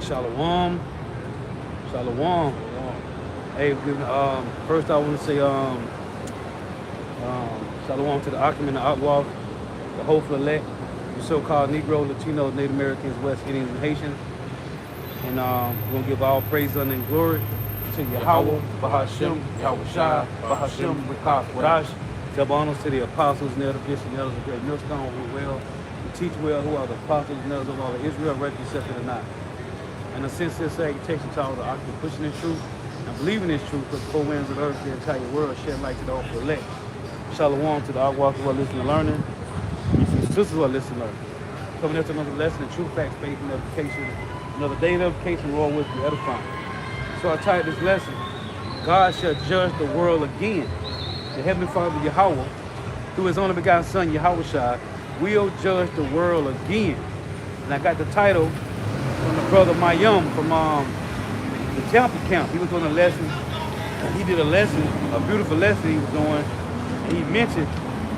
Shalom. Shalom. Hey, first I want to say shalom to the Akim and the Outlaw, the hopeful elect, the so-called Negro, Latinos, Native Americans, West Indians, and Haitians. And we're going to give all praise, honor, and glory to Yahweh, Bahashem, Yahweh Shai, Bahashem, Rakash. Double honors to the apostles, and elder bishops, and elders of great millstone who well, who teach well, who are the apostles and elders of all of Israel, ready to accept it or not. And a sincere salutation to all the Akim pushing this truth and believing this truth, because the four winds of the earth, the entire world, shed light to the hopeful elect. Shalom to the Outwalkers who are listening and learning, and to the sisters who are listening and learning. Coming up to another lesson in truth, facts, faith, and edification. Another day of edification, we're all with you, edifying. So I titled this lesson, God shall judge the world again. The Heavenly Father, Yahweh, through his only begotten Son, Yahweh Shai, will judge the world again. And I got the title from the brother Mayum from the Temple Camp. He was doing a lesson. He did a lesson, a beautiful lesson he was doing. And he mentioned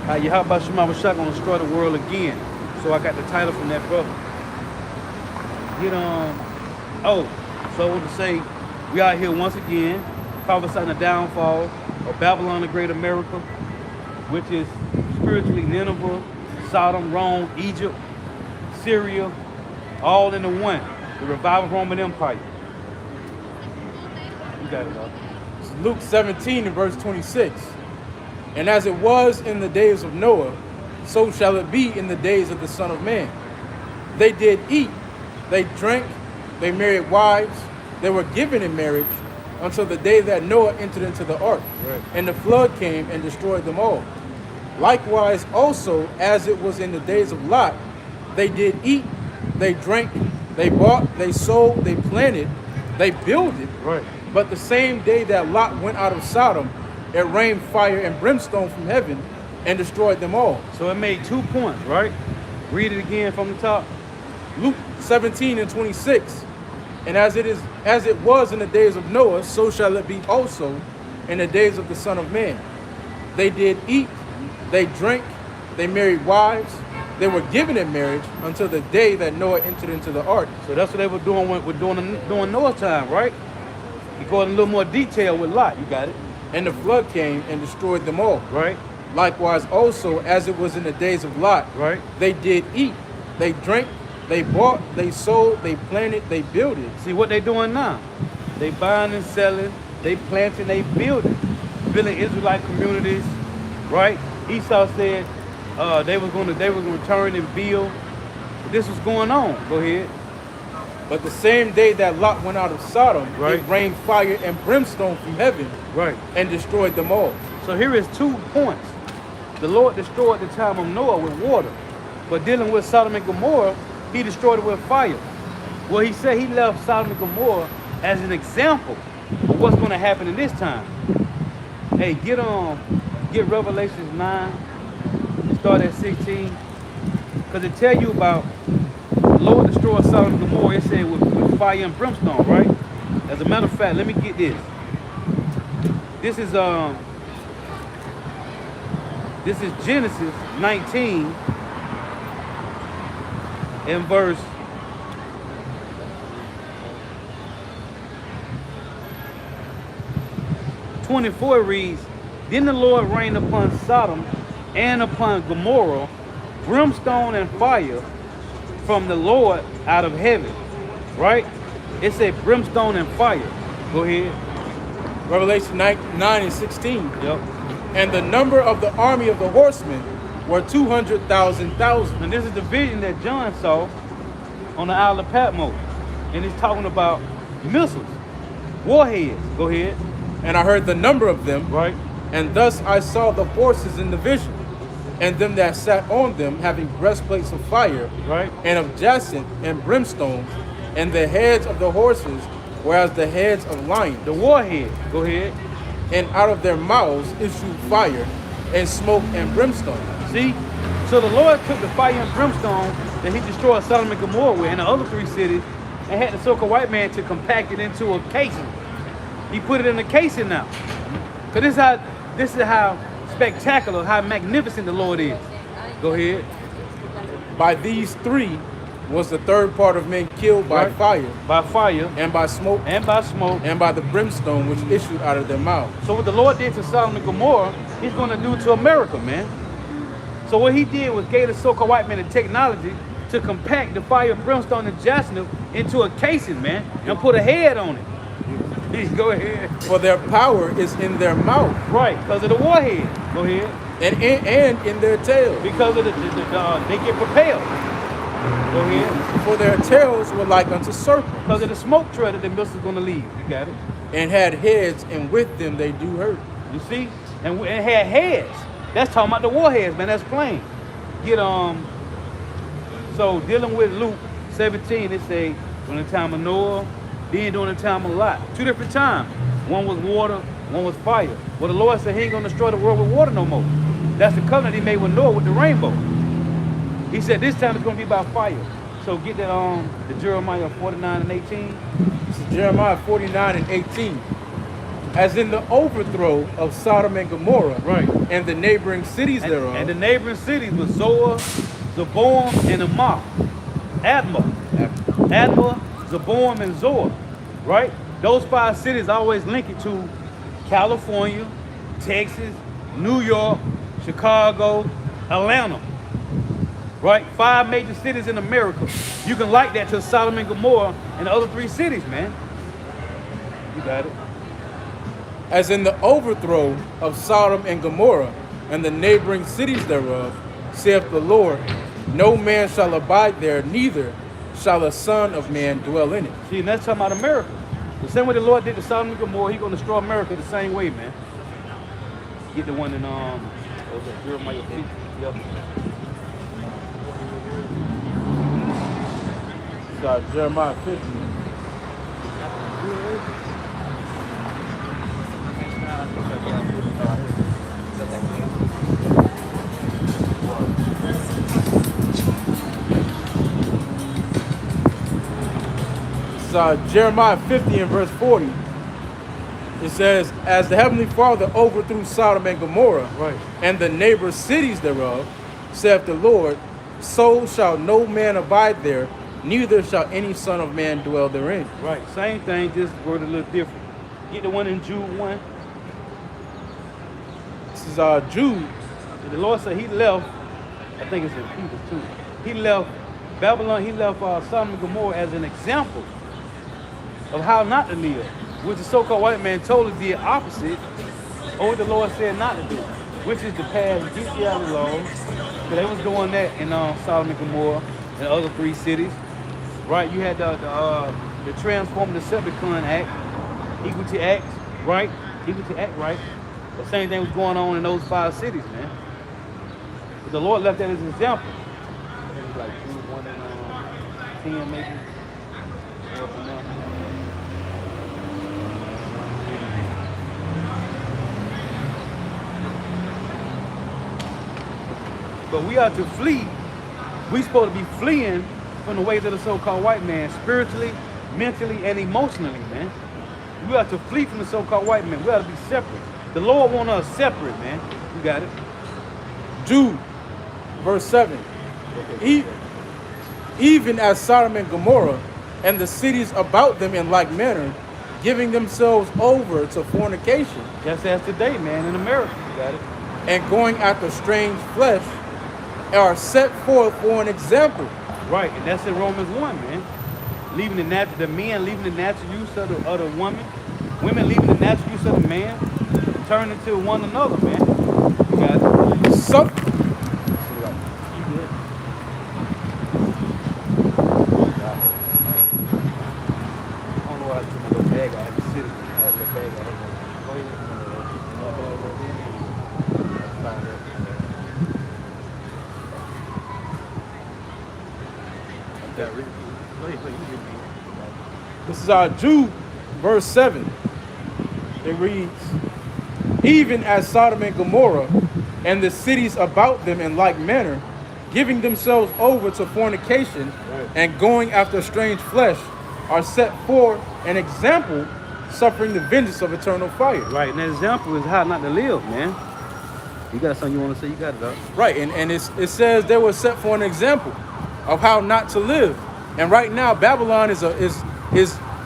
how Yahweh Shema Shai going to destroy the world again. So I got the title from that brother. So I want to say, we out here once again, prophesying the downfall of Babylon the Great America, which is spiritually Nineveh, Sodom, Rome, Egypt, Syria, all in the one. The revived Roman Empire. You got it, dog. Luke 17 and verse 26. And as it was in the days of Noah, so shall it be in the days of the Son of Man. They did eat, they drank, they married wives, they were given in marriage until the day that Noah entered into the ark. Right. And the flood came and destroyed them all. Likewise also, as it was in the days of Lot, they did eat, they drank, they bought, they sold, they planted, they builded. Right. But the same day that Lot went out of Sodom, it rained fire and brimstone from heaven and destroyed them all. So it made 2 points, right? Read it again from the top. Luke 17 and 26. And as it was in the days of Noah, so shall it be also in the days of the Son of Man. They did eat, they drank, they married wives, they were given in marriage until the day that Noah entered into the ark. So that's what they were doing during Noah's time, right? You go in a little more detail with Lot. You got it. And the flood came and destroyed them all. Right. Likewise also, as it was in the days of Lot, Right. they did eat, they drank, they bought, they sold, they planted, they builded. See what they doing now? They buying and selling, they planting, they building Israelite communities, right? Esau said they was going to return and build. This was going on. Go ahead. But the same day that Lot went out of Sodom, Right. it rained fire and brimstone from heaven Right. and destroyed them all. So here is 2 points. The Lord destroyed the time of Noah with water, but dealing with Sodom and Gomorrah, he destroyed it with fire. Well, he said he left Sodom and Gomorrah as an example of what's going to happen in this time. Hey, get Revelations 9, start at 16, because it tell you about the Lord destroyed Sodom and Gomorrah. It said with fire and brimstone, right? As a matter of fact, let me get this. This is Genesis 19 and verse 24 reads, Then the Lord rained upon Sodom and upon Gomorrah brimstone and fire from the Lord out of heaven. Right? It said brimstone and fire. Go ahead. Revelation 9 and 16. Yep. And the number of the army of the horsemen were 200,000. And this is the vision that John saw on the Isle of Patmos. And it's talking about missiles, warheads. Go ahead. And I heard the number of them. Right. And thus I saw the horses in the vision, and them that sat on them having breastplates of fire, Right. and of jacinth and brimstone, and the heads of the horses were as the heads of lions. The warhead. Go ahead. And out of their mouths issued fire, and smoke and brimstone. See? So the Lord took the fire and brimstone that he destroyed Sodom and Gomorrah with and the other 3 cities and had the so-called white man to compact it into a casing. He put it in a casing now. Because this is how spectacular, how magnificent the Lord is. Go ahead. By these 3 was the third part of men killed by Right. fire By fire and by smoke and by smoke. and by the brimstone which issued out of their mouths. So what the Lord did to Sodom and Gomorrah, he's going to do to America, man. So what he did was gave the so-called white man the technology to compact the fire, brimstone, and jasper into a casing, man, and put a head on it. Go ahead. For their power is in their mouth Right, because of the warhead. Go ahead. and in their tails. Because of they get propelled. Go ahead. For their tails were like unto serpents, Because of the smoke trail that the missile's going to leave. You got it. and had heads, and with them they do hurt. You see? And it had heads. That's talking about the warheads, man. That's plain. So dealing with Luke 17, it say during the time of Noah, then during the time of Lot. 2 different times. One was water, one was fire. Well, the Lord said he ain't gonna destroy the world with water no more. That's the covenant he made with Noah with the rainbow. He said this time it's gonna be by fire. So get that the Jeremiah 49 and 18. This is Jeremiah 49 and 18. As in the overthrow of Sodom and Gomorrah, Right. and the neighboring cities thereof, And the neighboring cities was Zoar, Zeboam, and Amah. Admah, Zeboam, and Zoar. Right? Those 5 cities always link it to California, Texas, New York, Chicago, Atlanta. Right? 5 major cities in America. You can like that to Sodom and Gomorrah and the other 3 cities, man. You got it. as in the overthrow of Sodom and Gomorrah, and the neighboring cities thereof, saith the Lord, no man shall abide there, neither shall a son of man dwell in it. See, and that's talking about America. The same way the Lord did to Sodom and Gomorrah, he's going to destroy America the same way, man. Get the one in what was that, Jeremiah 50. Yep. Jeremiah 50. Jeremiah 50 and verse 40. It says, as the heavenly Father overthrew Sodom and Gomorrah, Right. and the neighbor cities thereof, saith the Lord, so shall no man abide there, neither shall any son of man dwell therein. Right. Same thing, just worded a little different. Get the one in Jude 1. This is Jude. The Lord said he left, I think it's in Peter too. He left Babylon, he left Sodom and Gomorrah as an example of how not to live, which the so-called white man totally did opposite of what the Lord said not to do, which is to pass bestiality laws. So they was doing that in Sodom and Gomorrah and the other 3 cities. Right? You had the Transform Decepticon Act, Equality Act, right? Equality Act, right? The same thing was going on in those 5 cities, man. But the Lord left that as an example. I think it's like Jude 1 and 10 maybe. Or from there. But we are to flee. We supposed to be fleeing from the ways of the so-called white man, spiritually, mentally, and emotionally, man. We are to flee from the so-called white man. We are to be separate. The Lord wants us separate, man. You got it. Jude, verse 7. Even as Sodom and Gomorrah and the cities about them in like manner, giving themselves over to fornication, Just as today, man, in America. You got it. and going after strange flesh, are set forth for an example. Right, and that's in Romans 1, man. Leaving the men leaving the natural use of the woman. Women leaving the natural use of the man. Turning to one another, man. You got it. Some, I don't know why I took my little bag out. I had to sit it. I had that bag out. Go ahead. this is Jude, verse 7. It reads, even as Sodom and Gomorrah and the cities about them in like manner, giving themselves over to fornication, Right. and going after strange flesh, are set forth an example, suffering the vengeance of eternal fire. Right, and that example is how not to live, man. You got something you want to say? You got it, dog. Right, and it says they were set for an example. of how not to live. And right now, Babylon is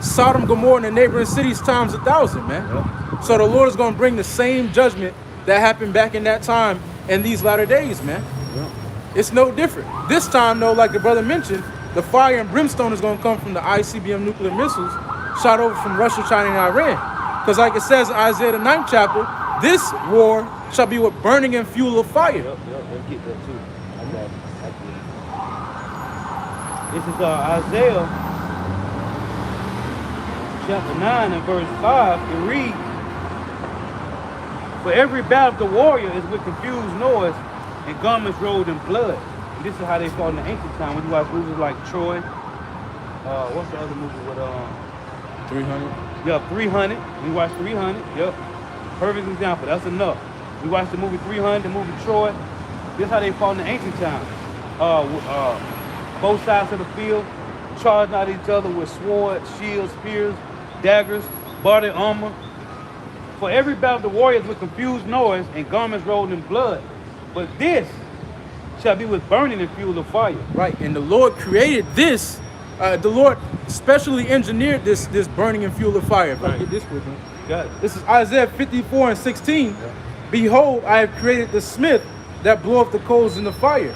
Sodom, Gomorrah, and the neighboring cities times 1,000, man. Yep. So the Lord is going to bring the same judgment that happened back in that time in these latter days, man. Yep. It's no different. This time, though, like the brother mentioned, the fire and brimstone is going to come from the ICBM nuclear missiles shot over from Russia, China, and Iran. Because like it says in Isaiah the 9th chapter, this war shall be with burning and fuel of fire. Yep, let's get that too. I got it. This is Isaiah chapter 9 and verse 5. It reads, "For every battle of the warrior is with confused noise and garments rolled in blood." And this is how they fought in the ancient time. When you watch movies like Troy, what's the other movie with 300. Yeah, 300. We watched 300. Yep. Perfect example. That's enough. We watched the movie 300, the movie Troy. This is how they fought in the ancient time. Both sides of the field charging at each other with swords, shields, spears, daggers, body armor. For every battle of the warriors with confused noise and garments rolled in blood. But this shall be with burning and fuel of fire. Right, and the Lord created this. The Lord specially engineered this burning and fuel of fire. If I Right. get this with me. Got it. This is Isaiah 54 and 16. Yeah. Behold, I have created the smith that bloweth the coals in the fire,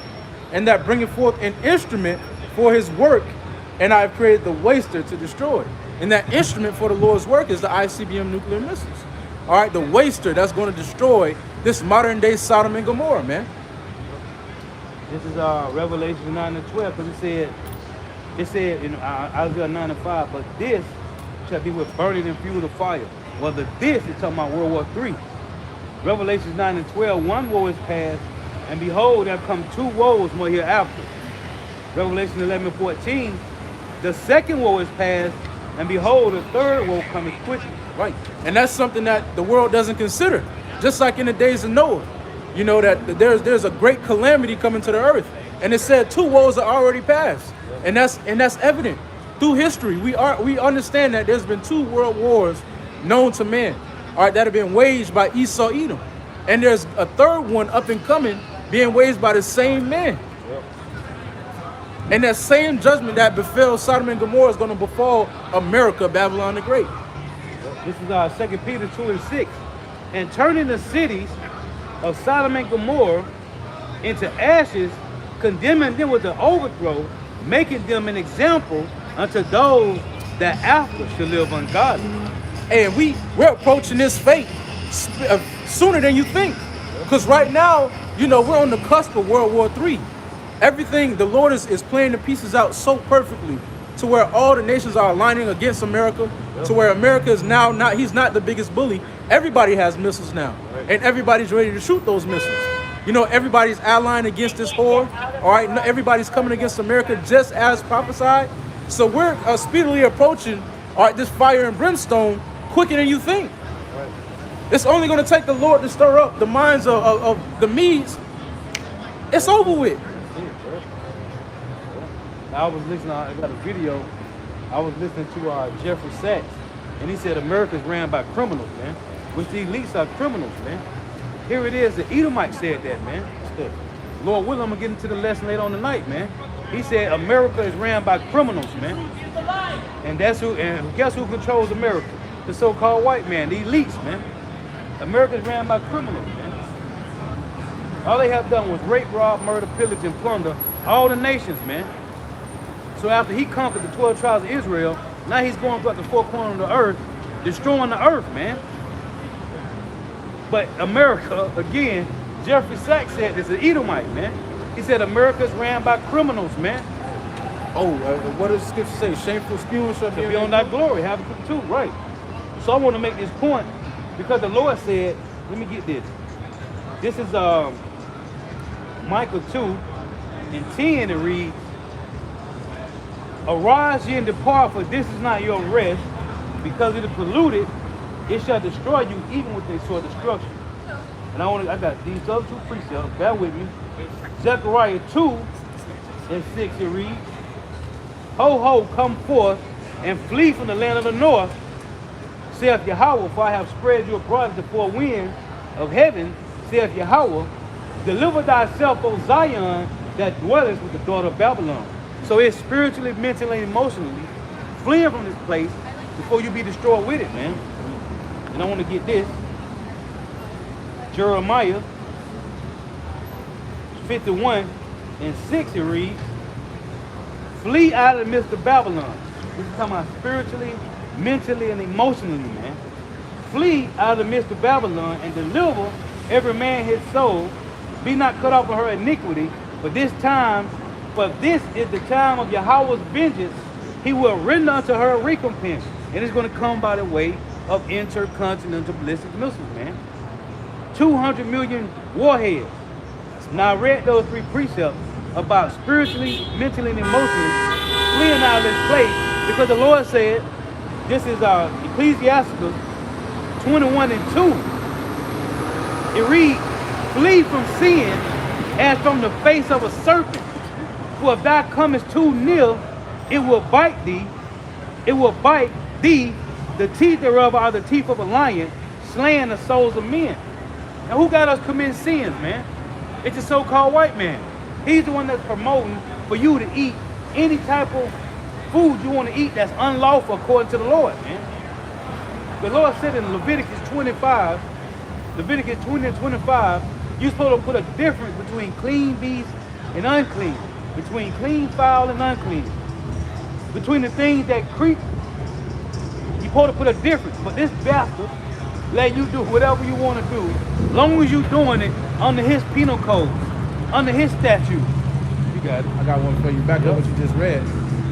and that bringeth forth an instrument for his work, and I have created the waster to destroy. And that instrument for the Lord's work is the ICBM nuclear missiles. All right, the waster that's going to destroy this modern day Sodom and Gomorrah, man. This is Revelation 9 and 12, because it said in Isaiah 9 and 5, but this shall be with burning and fuel of fire. Well, this is talking about World War III. Revelation 9 and 12, one woe is past, and behold, there come two woes more hereafter. Revelation 11 and 14, the second woe is past, and behold, the third woe cometh quickly. Right, and that's something that the world doesn't consider. Just like in the days of Noah, you know that there's a great calamity coming to the earth, and it said two woes are already past, and that's evident through history. We understand that there's been two world wars known to man, all right, that have been waged by Esau, Edom, and there's a third one up and coming being waged by the same man. Yep. And that same judgment that befell Sodom and Gomorrah is going to befall America, Babylon the Great. This is 2 Peter 2 and 6. And turning the cities of Sodom and Gomorrah into ashes, condemning them with the overthrow, making them an example unto those that after shall live ungodly. And we're approaching this fate sooner than you think. Because right now, you know, we're on the cusp of World War III. Everything, the Lord is playing the pieces out so perfectly to where all the nations are aligning against America, to where America is now he's not the biggest bully. Everybody has missiles now, and everybody's ready to shoot those missiles. You know, everybody's allying against this horde, all right? Everybody's coming against America just as prophesied. So we're speedily approaching, all right, this fire and brimstone quicker than you think. Right. It's only going to take the Lord to stir up the minds of the Medes. It's over with. I was listening, I got a video, I was listening to Jeffrey Sachs, and he said America's ran by criminals, man, which the elites are criminals, man. Here it is, the Edomite said that, man. Lord willing, I'm going to get into the lesson later on tonight, man. He said America is ran by criminals, man. And guess who controls America? The so-called white man, the elites, man. America's ran by criminals, man. All they have done was rape, rob, murder, pillage, and plunder all the nations, man. So after he conquered the 12 tribes of Israel, now he's going throughout the four corners of the earth, destroying the earth, man. But America, again, Jeffrey Sachs said this is Edomite, man. He said America's ran by criminals, man. Oh, what does the scripture say? Shameful spewing shall To be on that glory, have it too, right. So I want to make this point because the Lord said, let me get this. This is Micah 2 and 10, it reads, arise ye and depart, for this is not your rest, because it is polluted, it shall destroy you even with a sort of destruction. And I got these other two precepts, bear with me. Zechariah 2 and 6, it reads, ho, ho, come forth and flee from the land of the north, saith Yahweh, for I have spread you abroad as the four winds of heaven, saith Yahweh, deliver thyself, O Zion, that dwelleth with the daughter of Babylon. So it's spiritually, mentally, and emotionally fleeing from this place before you be destroyed with it, man. And I want to get this. Jeremiah 51:6, it reads, flee out of the midst of Babylon. This is talking about spiritually, mentally, and emotionally, man. Flee out of the midst of Babylon and deliver every man his soul. Be not cut off of her iniquity, but this is the time of Yahweh's vengeance. He will render unto her a recompense. And it's going to come by the way of intercontinental ballistic missiles, man. 200 million warheads. Now I read those 3 precepts about spiritually, mentally, and emotionally fleeing out of this place because the Lord said, this is Ecclesiastes 21:2. It reads, flee from sin as from the face of a serpent. For if thou comest too near, it will bite thee. It will bite thee. The teeth thereof are the teeth of a lion, slaying the souls of men. Now who got us committing sins, man? It's the so-called white man. He's the one that's promoting for you to eat any type of food you want to eat that's unlawful according to the Lord, man. The Lord said in Leviticus 20:25, you're supposed to put a difference between clean beasts and unclean, between clean fowl and unclean, between the things that creep. You're supposed to put a difference, but this bastard let you do whatever you want to do, long as you're doing it under his penal code, under his statute. You got it. I got one for you. Back up what you just read.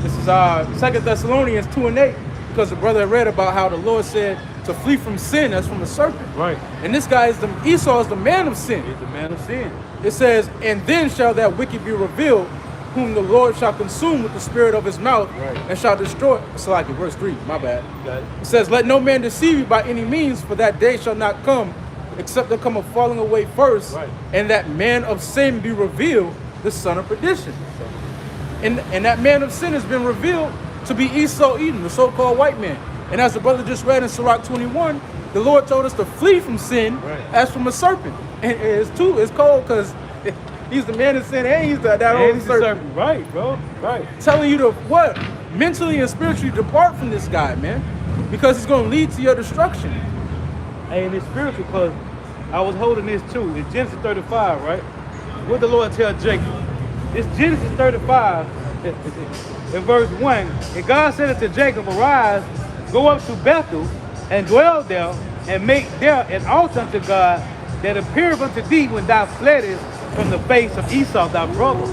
This is 2 Thessalonians 2:8, because the brother read about how the Lord said to flee from sin as from a serpent. Right. And this guy Esau is the man of sin. He's the man of sin. It says, and then shall that wicked be revealed, whom the Lord shall consume with the spirit of his mouth, right, and shall destroy. It's like verse 3, my bad. You got it. It says, let no man deceive you by any means, for that day shall not come, except there come a falling away first, right, and that man of sin be revealed, the son of perdition. And that man of sin has been revealed to be Esau Edom, the so-called white man. And as the brother just read in Sirach 21, the Lord told us to flee from sin, right, as from a serpent. And it's cold because he's the man of sin and he's that holy serpent. Right, bro. Right. Telling you to what? Mentally and spiritually depart from this guy, man. Because he's going to lead to your destruction. Hey, and it's spiritual because I was holding this too. It's Genesis 35, right? What the Lord tell Jacob? It's Genesis 35 in verse 1. And God said unto Jacob, arise, go up to Bethel and dwell there and make there an altar unto God that appeareth unto thee when thou fleddest from the face of Esau thy brother.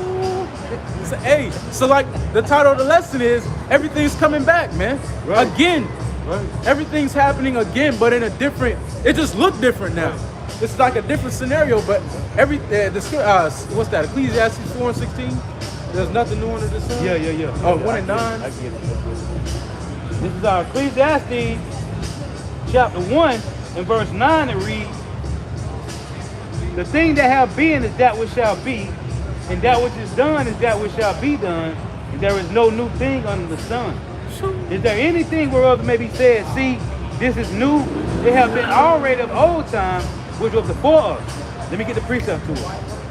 So like the title of the lesson is everything's coming back, man. Right. Again. Right. Everything's happening again, but in a different, it just looked different now. Right. It's like a different scenario, but what's that? Ecclesiastes 4:16. There's nothing new under the sun. Yeah. Oh, 1:9. I get it. This is our Ecclesiastes chapter 1 and verse 9. It reads, the thing that have been is that which shall be, and that which is done is that which shall be done, and there is no new thing under the sun. Is there anything whereof it may be said, see, this is new? It have been already of old time, which was before us. Let me get the precept to it.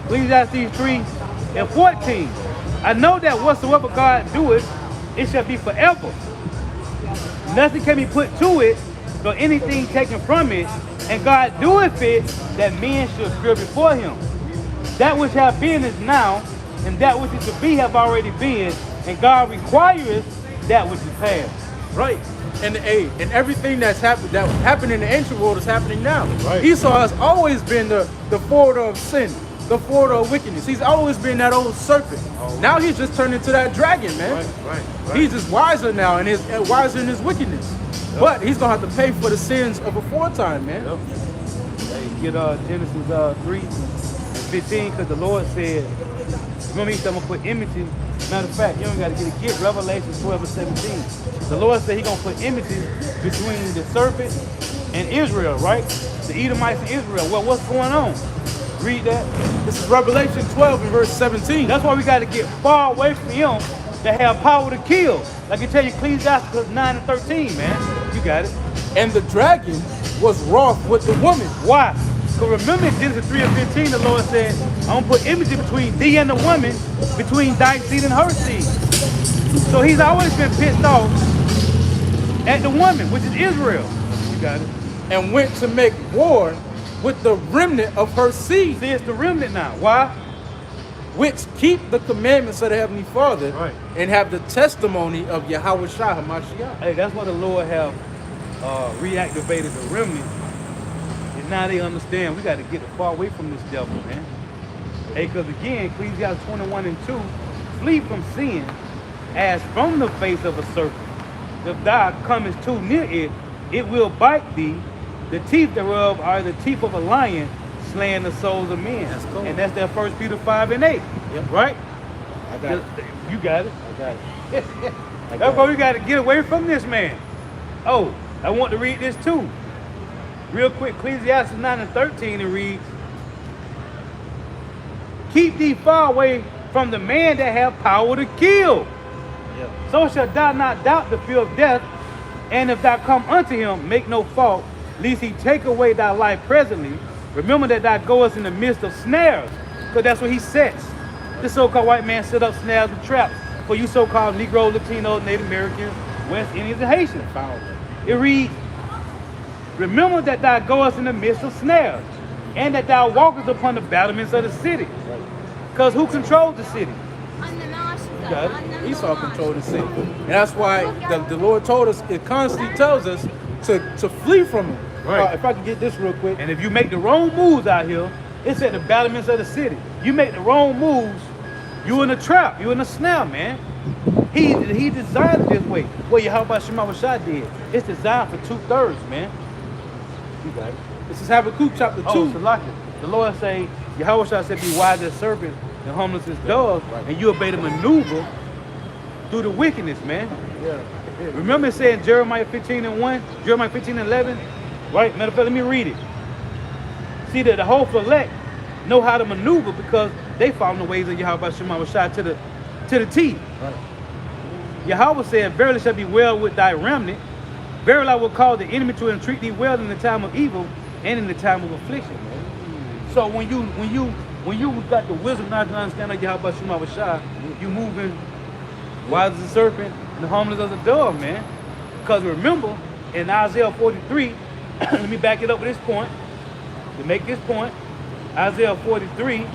Ecclesiastes 3:14. I know that whatsoever God doeth, it shall be forever. Nothing can be put to it, nor anything taken from it, and God doeth it that men should fear before him. That which have been is now, and that which is to be have already been, and God requires that which is past. Right. And everything that happened in the ancient world is happening now. Right. Esau has always been the forwarder of sin, the forwarder of wickedness. He's always been that old serpent. Oh. Now he's just turned into that dragon, man. Right. He's just wiser now and wiser in his wickedness. Yep. But he's gonna have to pay for the sins of aforetime, man. Yep. Hey, get Genesis 3:15, because the Lord said, remember he said I'm gonna put enmity. Matter of fact, you don't gotta get Revelation 12:17. The Lord said he's gonna put enmity between the serpent and Israel, right? The Edomites and Israel. Well, what's going on? Read that. This is Revelation 12 and verse 17. That's why we got to get far away from him that have power to kill. Like I tell you, Ecclesiastes 9:13, man. You got it. And the dragon was wroth with the woman. Why? Because remember in Genesis 3:15, the Lord said, I'm going to put enmity between thee and the woman, between thy seed and her seed. So he's always been pissed off at the woman, which is Israel. You got it. And went to make war with the remnant of her seed, See, it's the remnant now. Why? which keep the commandments of the Heavenly Father Right. and have the testimony of Yahweh Shah HaMashiach. Hey, that's why the Lord have reactivated the remnant. And now they understand we got to get far away from this devil, man. Hey, because again, Ecclesiastes 21:2, flee from sin as from the face of a serpent. If thou comest too near it, it will bite thee. The teeth thereof are the teeth of a lion, slaying the souls of men. That's cool. And that's that 1 Peter 5:8. Yep. Right? I got it. You got it. I got it. That's why we got to get away from this man. Oh, I want to read this too. Real quick, Ecclesiastes 9:13, it reads, keep thee far away from the man that have power to kill. Yeah. So shalt thou not doubt the fear of death, and if thou come unto him, make no fault, lest he take away thy life presently. Remember that thou goest in the midst of snares, because that's what he sets. The so-called white man set up snares and traps for you so-called Negro, Latino, Native Americans, West Indians, and Haitians. It reads, remember that thou goest in the midst of snares, and that thou walkest upon the battlements of the city. Because who controls the city? Esau controlled the city. And that's why the Lord told us, it constantly tells us to flee from him. Right. If I can get this real quick. And if you make the wrong moves out here, it's at the battlements of the city. You make the wrong moves, you in a trap, you in a snare, man. He designed it this way. Well, how about Shema Rashad did? It's designed for 2/3, man. You got it. This is Habakkuk chapter 2. Oh, Salaki. The Lord say, Yahweh Shah said, be wise as serpents and harmless as doves, and you obey the maneuver through the wickedness, man. Yeah. Remember it said in Jeremiah 15:1, Jeremiah 15:11, right? Matter of fact, let me read it. See that the whole elect know how to maneuver because they follow the ways of Yahweh Shema Rashad to the T. Right. Yahweh said, verily shall be well with thy remnant. Verily I will cause the enemy to entreat thee well in the time of evil and in the time of affliction. So when you got the wisdom not to understand like Yahweh Shema Rashad, you moving wise as a serpent and harmless as a dove, man. Because remember, in Isaiah 43, let me back it up with this point. To make this point, Isaiah 43,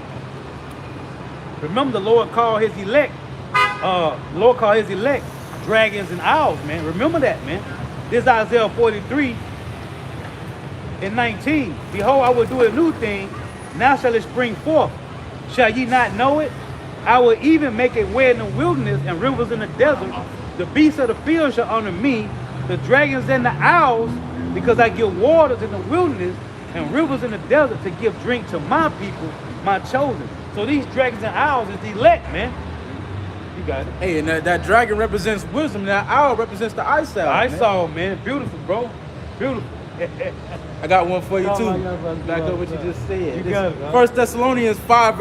remember the Lord called his elect, dragons and owls, man. Remember that, man. This is Isaiah 43 and 19. Behold, I will do a new thing. Now shall it spring forth. Shall ye not know it? I will even make a way in the wilderness and rivers in the desert. The beasts of the field shall honor me, the dragons and the owls, because I give waters in the wilderness and rivers in the desert to give drink to my people, my chosen. So these dragons and owls is the elect, man. You got it. Hey, and that dragon represents wisdom. That owl represents the eye salve. I saw, man. Beautiful, bro. Beautiful. I got one for you Oh, too. my God, Back up what you just said. You got it, bro. 1 Thessalonians 5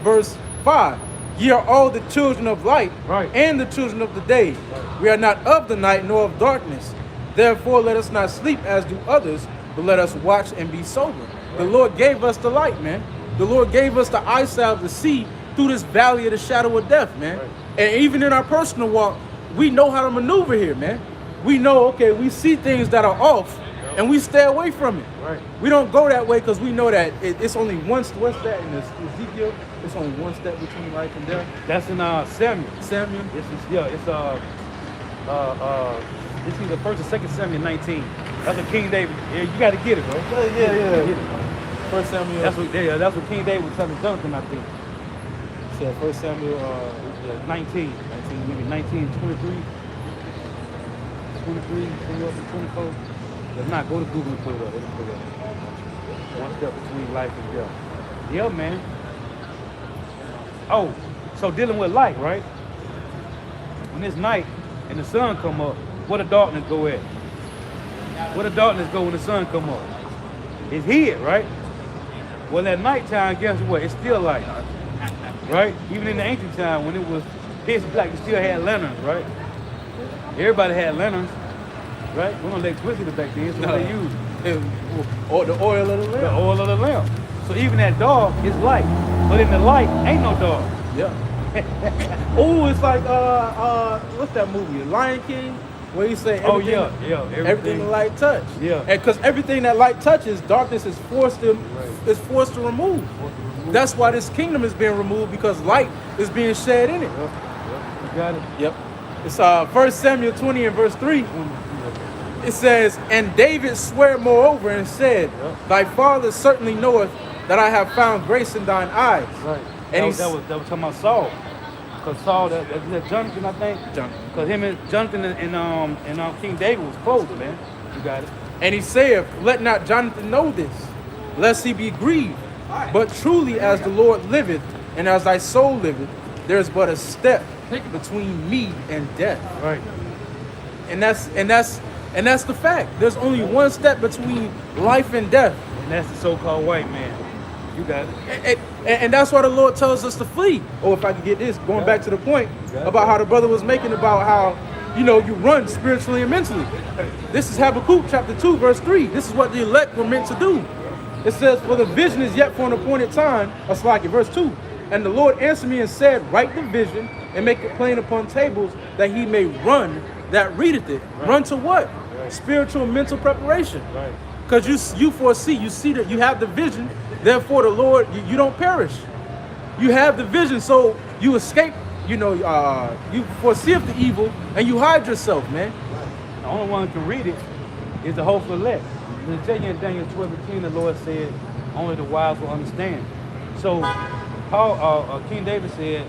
verse 5. Ye are all the children of light, Right. and the children of the day. We are not of the night nor of darkness. Therefore let us not sleep as do others, but let us watch and be sober. The Lord gave us the light, man. The Lord gave us the eye salve to see through this valley of the shadow of death, man. Right. And even in our personal walk, we know how to maneuver here, man. We know, okay, we see things that are off, and we stay away from it. Right. We don't go that way because we know that it's only one. What's that in Ezekiel? It's only one step between life and death. That's in Samuel. Samuel. It's either 1st or 2nd Samuel 19. That's what King David. Yeah, you got to get it, bro. Yeah. First Samuel. That's what King David was telling Jonathan, I think. Said First Samuel. 19, maybe 19, 23, 24. If not, go to Google and put it up. It'll put it up. One step between life and death. Yeah, man. Oh, so dealing with light, right? When it's night and the sun come up, where the darkness go at? Where the darkness go when the sun come up? It's hid, right? Well, at nighttime, guess what? It's still light, right? Even in the ancient time, when it was pitch black, you still had lanterns, right? Everybody had lanterns, right? We don't electricity back then, so what they used? Or the oil of the The lamp. oil of the lamp. So even at dark, it's light. But in the light, ain't no dark. Yeah. Oh, it's like what's that movie? Lion King, where he say Oh everything, yeah, everything the light touch. Yeah. And because everything that light touches, darkness is forced to remove. That's why this kingdom is being removed, because light is being shed in it. Yep. You got it. Yep. It's 1 Samuel 20 and verse 3. It says, and David sware moreover and said, Yep. thy father certainly knoweth that I have found grace in thine eyes. Right. And that was talking about Saul. Because Saul, that Jonathan, I think. Jonathan. Because him and Jonathan and King David was close, man. You got it. And he saith, let not Jonathan know this, lest he be grieved. But truly as the Lord liveth, and as thy soul liveth, there is but a step between me and death. Right. And that's the fact. There's only one step between life and death. And that's the so-called white man. You got it. And that's why the Lord tells us to flee. Or if I could get this, going back to the point about how the brother was making about how, you run spiritually and mentally. This is Habakkuk chapter 2, verse 3. This is what the elect were meant to do. It says, for the vision is yet for an appointed time. That's like it, verse 2. And the Lord answered me and said, write the vision and make it plain upon tables, that he may run that readeth it. Right. Run to what? Right. Spiritual and mental preparation. Right. Because you foresee, you see that you have the vision, therefore the Lord, you don't perish. You have the vision, so you escape, you foresee the evil, and you hide yourself, man. The only one who can read it is the hopeful elect. To tell you in Daniel 12:10, the Lord said, only the wise will understand. So King David said,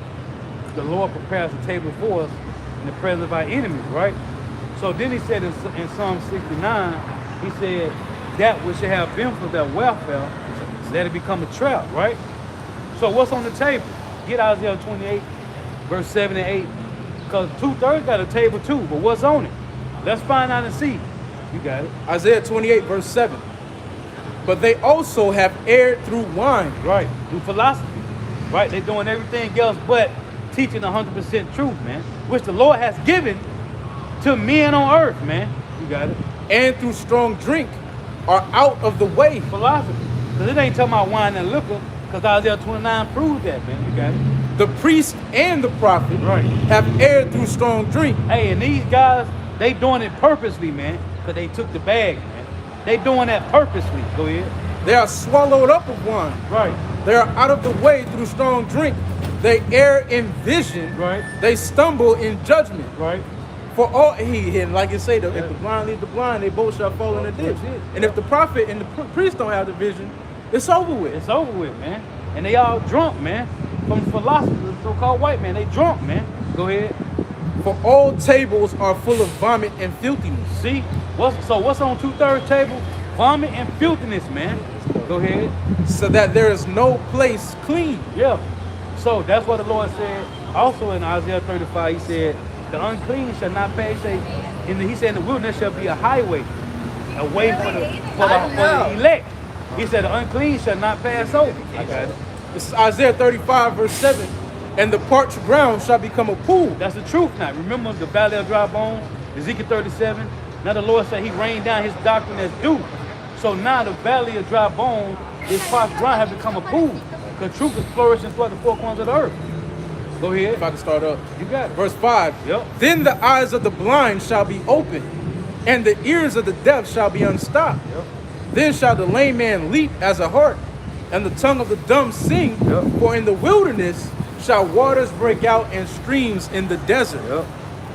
the Lord prepares a table for us in the presence of our enemies, right? So then he said in Psalm 69, he said, that which should have been for their welfare, let it become a trap, right? So what's on the table? Get Isaiah 28, verse 7 and 8. Because 2/3 got a table too, but what's on it? Let's find out and see. You got it. Isaiah 28, verse 7. But they also have erred through wine. Right, through philosophy. Right, they're doing everything else but teaching 100% truth, man. Which the Lord has given to men on earth, man. You got it. And through strong drink are out of the way. Philosophy. Because it ain't talking about wine and liquor. Because Isaiah 29 proves that, man. You got it. The priest and the prophet have erred through strong drink. Hey, and these guys, they doing it purposely, man. Because they took the bag, man. They doing that purposely. Go ahead. They are swallowed up of wine. Right. They are out of the way through strong drink. They err in vision. Right. They stumble in judgment. Right. For all and like you say, if the blind lead the blind, they both shall fall in the ditch. And if the prophet and the priest don't have the vision, it's over with. It's over with, man. And they all drunk, man. From philosophy, the so-called white man, they drunk, man. Go ahead. For all tables are full of vomit and filthiness. See? What's on 2/3 table? Vomit and filthiness, man. Go ahead. So that there is no place clean. Yeah. So that's what the Lord said. Also in Isaiah 35, he said, the unclean shall not pass. He said, in the wilderness shall be a highway, a way for the elect. He said, the unclean shall not pass over. I got it. It's Isaiah 35, verse 7. And the parched ground shall become a pool. That's the truth now. Remember the valley of dry bones, Ezekiel 37. Now the Lord said he rained down his doctrine as dew. So now the valley of dry bones, this parched ground have become a pool. Because truth is flourishing throughout the four corners of the earth. Go ahead. If I can start up. You got it. Verse 5. Yep. Then the eyes of the blind shall be opened, and the ears of the deaf shall be unstopped. Yep. Then shall the lame man leap as a hart, and the tongue of the dumb sing. Yep. For in the wilderness shall waters break out and streams in the desert. Yep.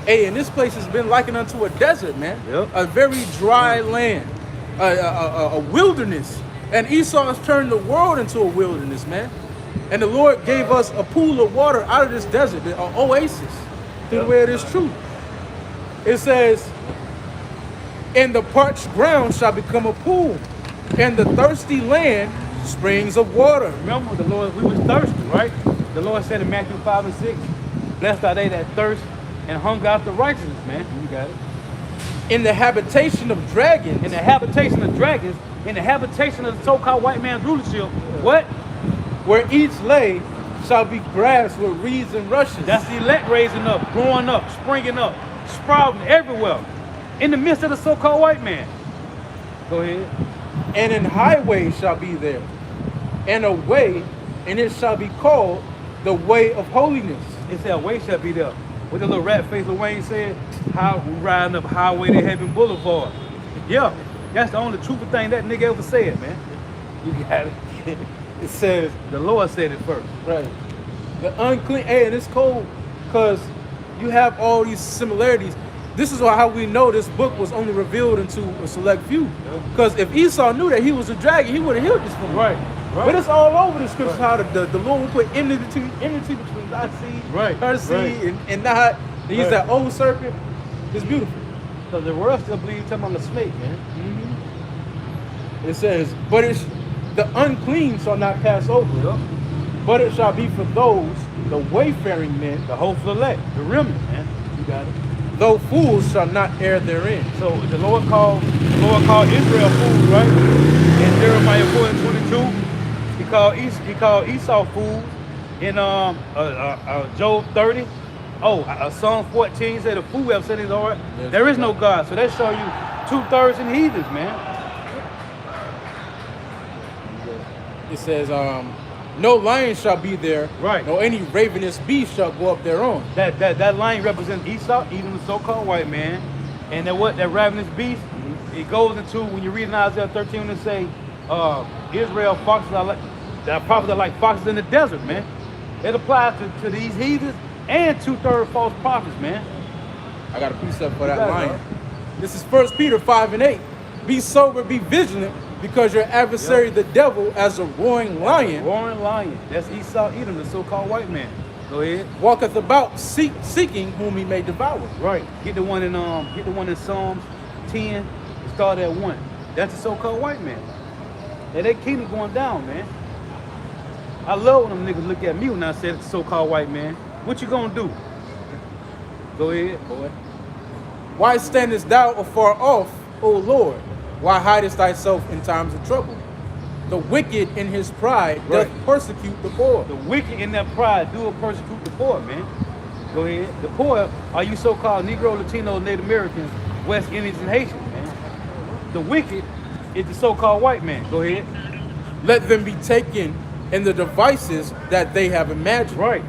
Hey, and this place has been likened unto a desert, man. Yep. A very dry land, a wilderness. And Esau has turned the world into a wilderness, man. And the Lord gave us a pool of water out of this desert, an oasis, through where it is true. It says, and the parched ground shall become a pool, and the thirsty land springs of water. Remember the Lord, we was thirsty, right? The Lord said in Matthew 5 and 6, blessed are they that thirst and hunger after righteousness, man. You got it. In the habitation of dragons. In the habitation of dragons, in the habitation of the so-called white man's rulership, what? Where each lay shall be grass with reeds and rushes. That's the elect raising up, growing up, springing up, sprouting everywhere. In the midst of the so-called white man. Go ahead. And an highway shall be there, and a way, and it shall be called the way of holiness. It said a way shall be there. What the little rat face Lil Wayne said, how we riding up Highway to Heaven Boulevard. Yeah, that's the only truthful thing that nigga ever said, man. You got it. It says, The Lord said it first. right, the unclean. Hey, and it's cold because you have all these similarities. This is how we know this book was only revealed into a select few. Because if Esau knew that he was a dragon, he would have healed this from him. Right. But it's all over the scriptures how the Lord will put enmity between thy seed, Right, her seed, right. and not. And he's Right. that old serpent. It's beautiful. Because the world still believes talking about the snake, man. It says, but the unclean shall not pass over, Yeah. but it shall be for those, the wayfaring men, The hopeful elect, the remnant, man. You got it. though fools shall not err therein. So the Lord called Israel fools, right? In Jeremiah 4:22, he called Esau fools. In Job 30, Psalm 14 said, "The fool have said his heart, Yes. there is no God." So that show you 2/3 in heathens, man. It says, no lion shall be there, Right. nor any ravenous beast shall go up thereon. That line represents Esau, even the so-called white man, and that ravenous beast. It goes into when you read in Isaiah 13 when it say, Israel foxes are like that prophets are like foxes in the desert, man. It applies to these heathens and 2/3 false prophets, man. I got a precept for You that got it, lion. bro. This is 1 Peter 5:8. Be sober, be vigilant, because your adversary, Yep. the devil, as a roaring lion, Roaring lion. That's Esau, Edom, the so-called white man. Go ahead. walketh about seeking whom he may devour. Right. Get the one in Psalms 10 and start at 1. That's the so-called white man. And they keep it going down, man. I love when them niggas look at me when I said it's the so-called white man. What you gonna do? Go ahead, boy. Why standest thou afar off, O Lord? Why hidest thyself in times of trouble? The wicked in his pride doth Right. persecute the poor. The wicked in their pride do persecute the poor, man. Go ahead. The poor are you so-called Negro, Latino, Native Americans, West Indians, and Haitians, man. The wicked is the so-called white man. Go ahead. Let them be taken in the devices that they have imagined. Right.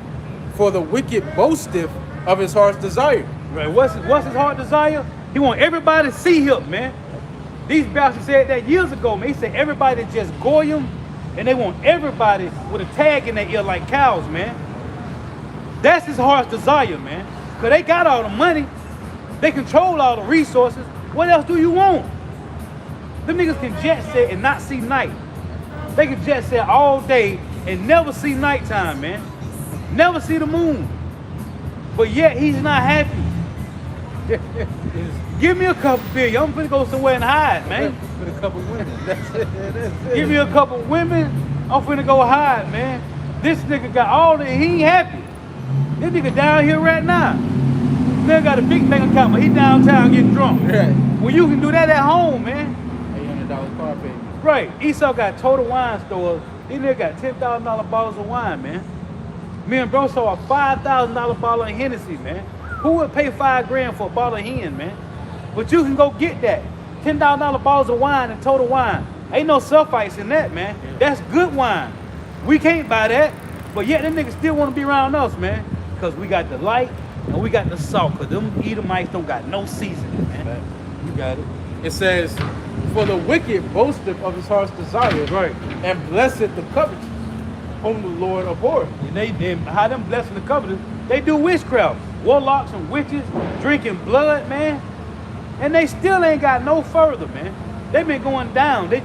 For the wicked boasteth of his heart's desire. Right. What's his heart desire? He want everybody to see him, man. These bastards said that years ago, man. He said everybody just goyim, and they want everybody with a tag in their ear like cows, man. That's his heart's desire, man. Because they got all the money. They control all the resources. What else do you want? Them niggas can jet set and not see night. They can jet set all day and never see nighttime, man. Never see the moon. But yet he's not happy. Give me a couple billion. I'm finna go somewhere and hide, man. With a couple women. That's it. That's it. Give me a couple women. I'm finna go hide, man. This nigga got all the, he ain't happy. This nigga down here right now. Nigga got a big bank account, but he downtown getting drunk. Right. Well, you can do that at home, man. $800 car payment. Right. Esau got total wine stores. This nigga got $10,000 bottles of wine, man. Me and bro saw a $5,000 bottle of Hennessy, man. Who would pay $5,000 for a bottle of Hen, man? But you can go get that. $10,000 bottles of wine and total wine. Ain't no sulfites in that, man. That's good wine. We can't buy that. But yet them niggas still want to be around us, man. Because we got the light and we got the salt. Because them Edomites don't got no seasoning, man. You got it. It says, for the wicked boasteth of his heart's desire, Right. and blesseth the covetous, whom the Lord abhorreth. And they how them blessing the covenant, they do witchcraft. Warlocks and witches, drinking blood, man. And they still ain't got no further, man. They been going down. They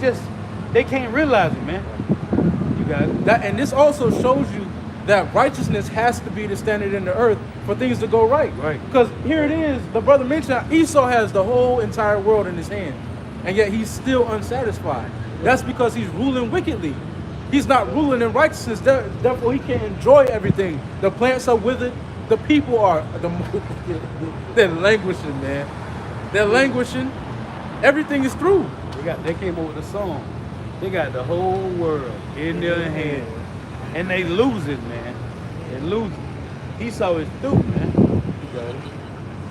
can't realize it, man. You got it. And this also shows you that righteousness has to be the standard in the earth for things to go right. Right. Because here it is, the brother mentioned Esau has the whole entire world in his hand, and yet he's still unsatisfied. That's because he's ruling wickedly. He's not ruling in righteousness, therefore he can't enjoy everything. The plants are withered, the people are, they're languishing, man. They're languishing. Everything is through. They came up with a song. They got the whole world in their hand. And they lose it, man. They lose it. Esau is through, man. You got it.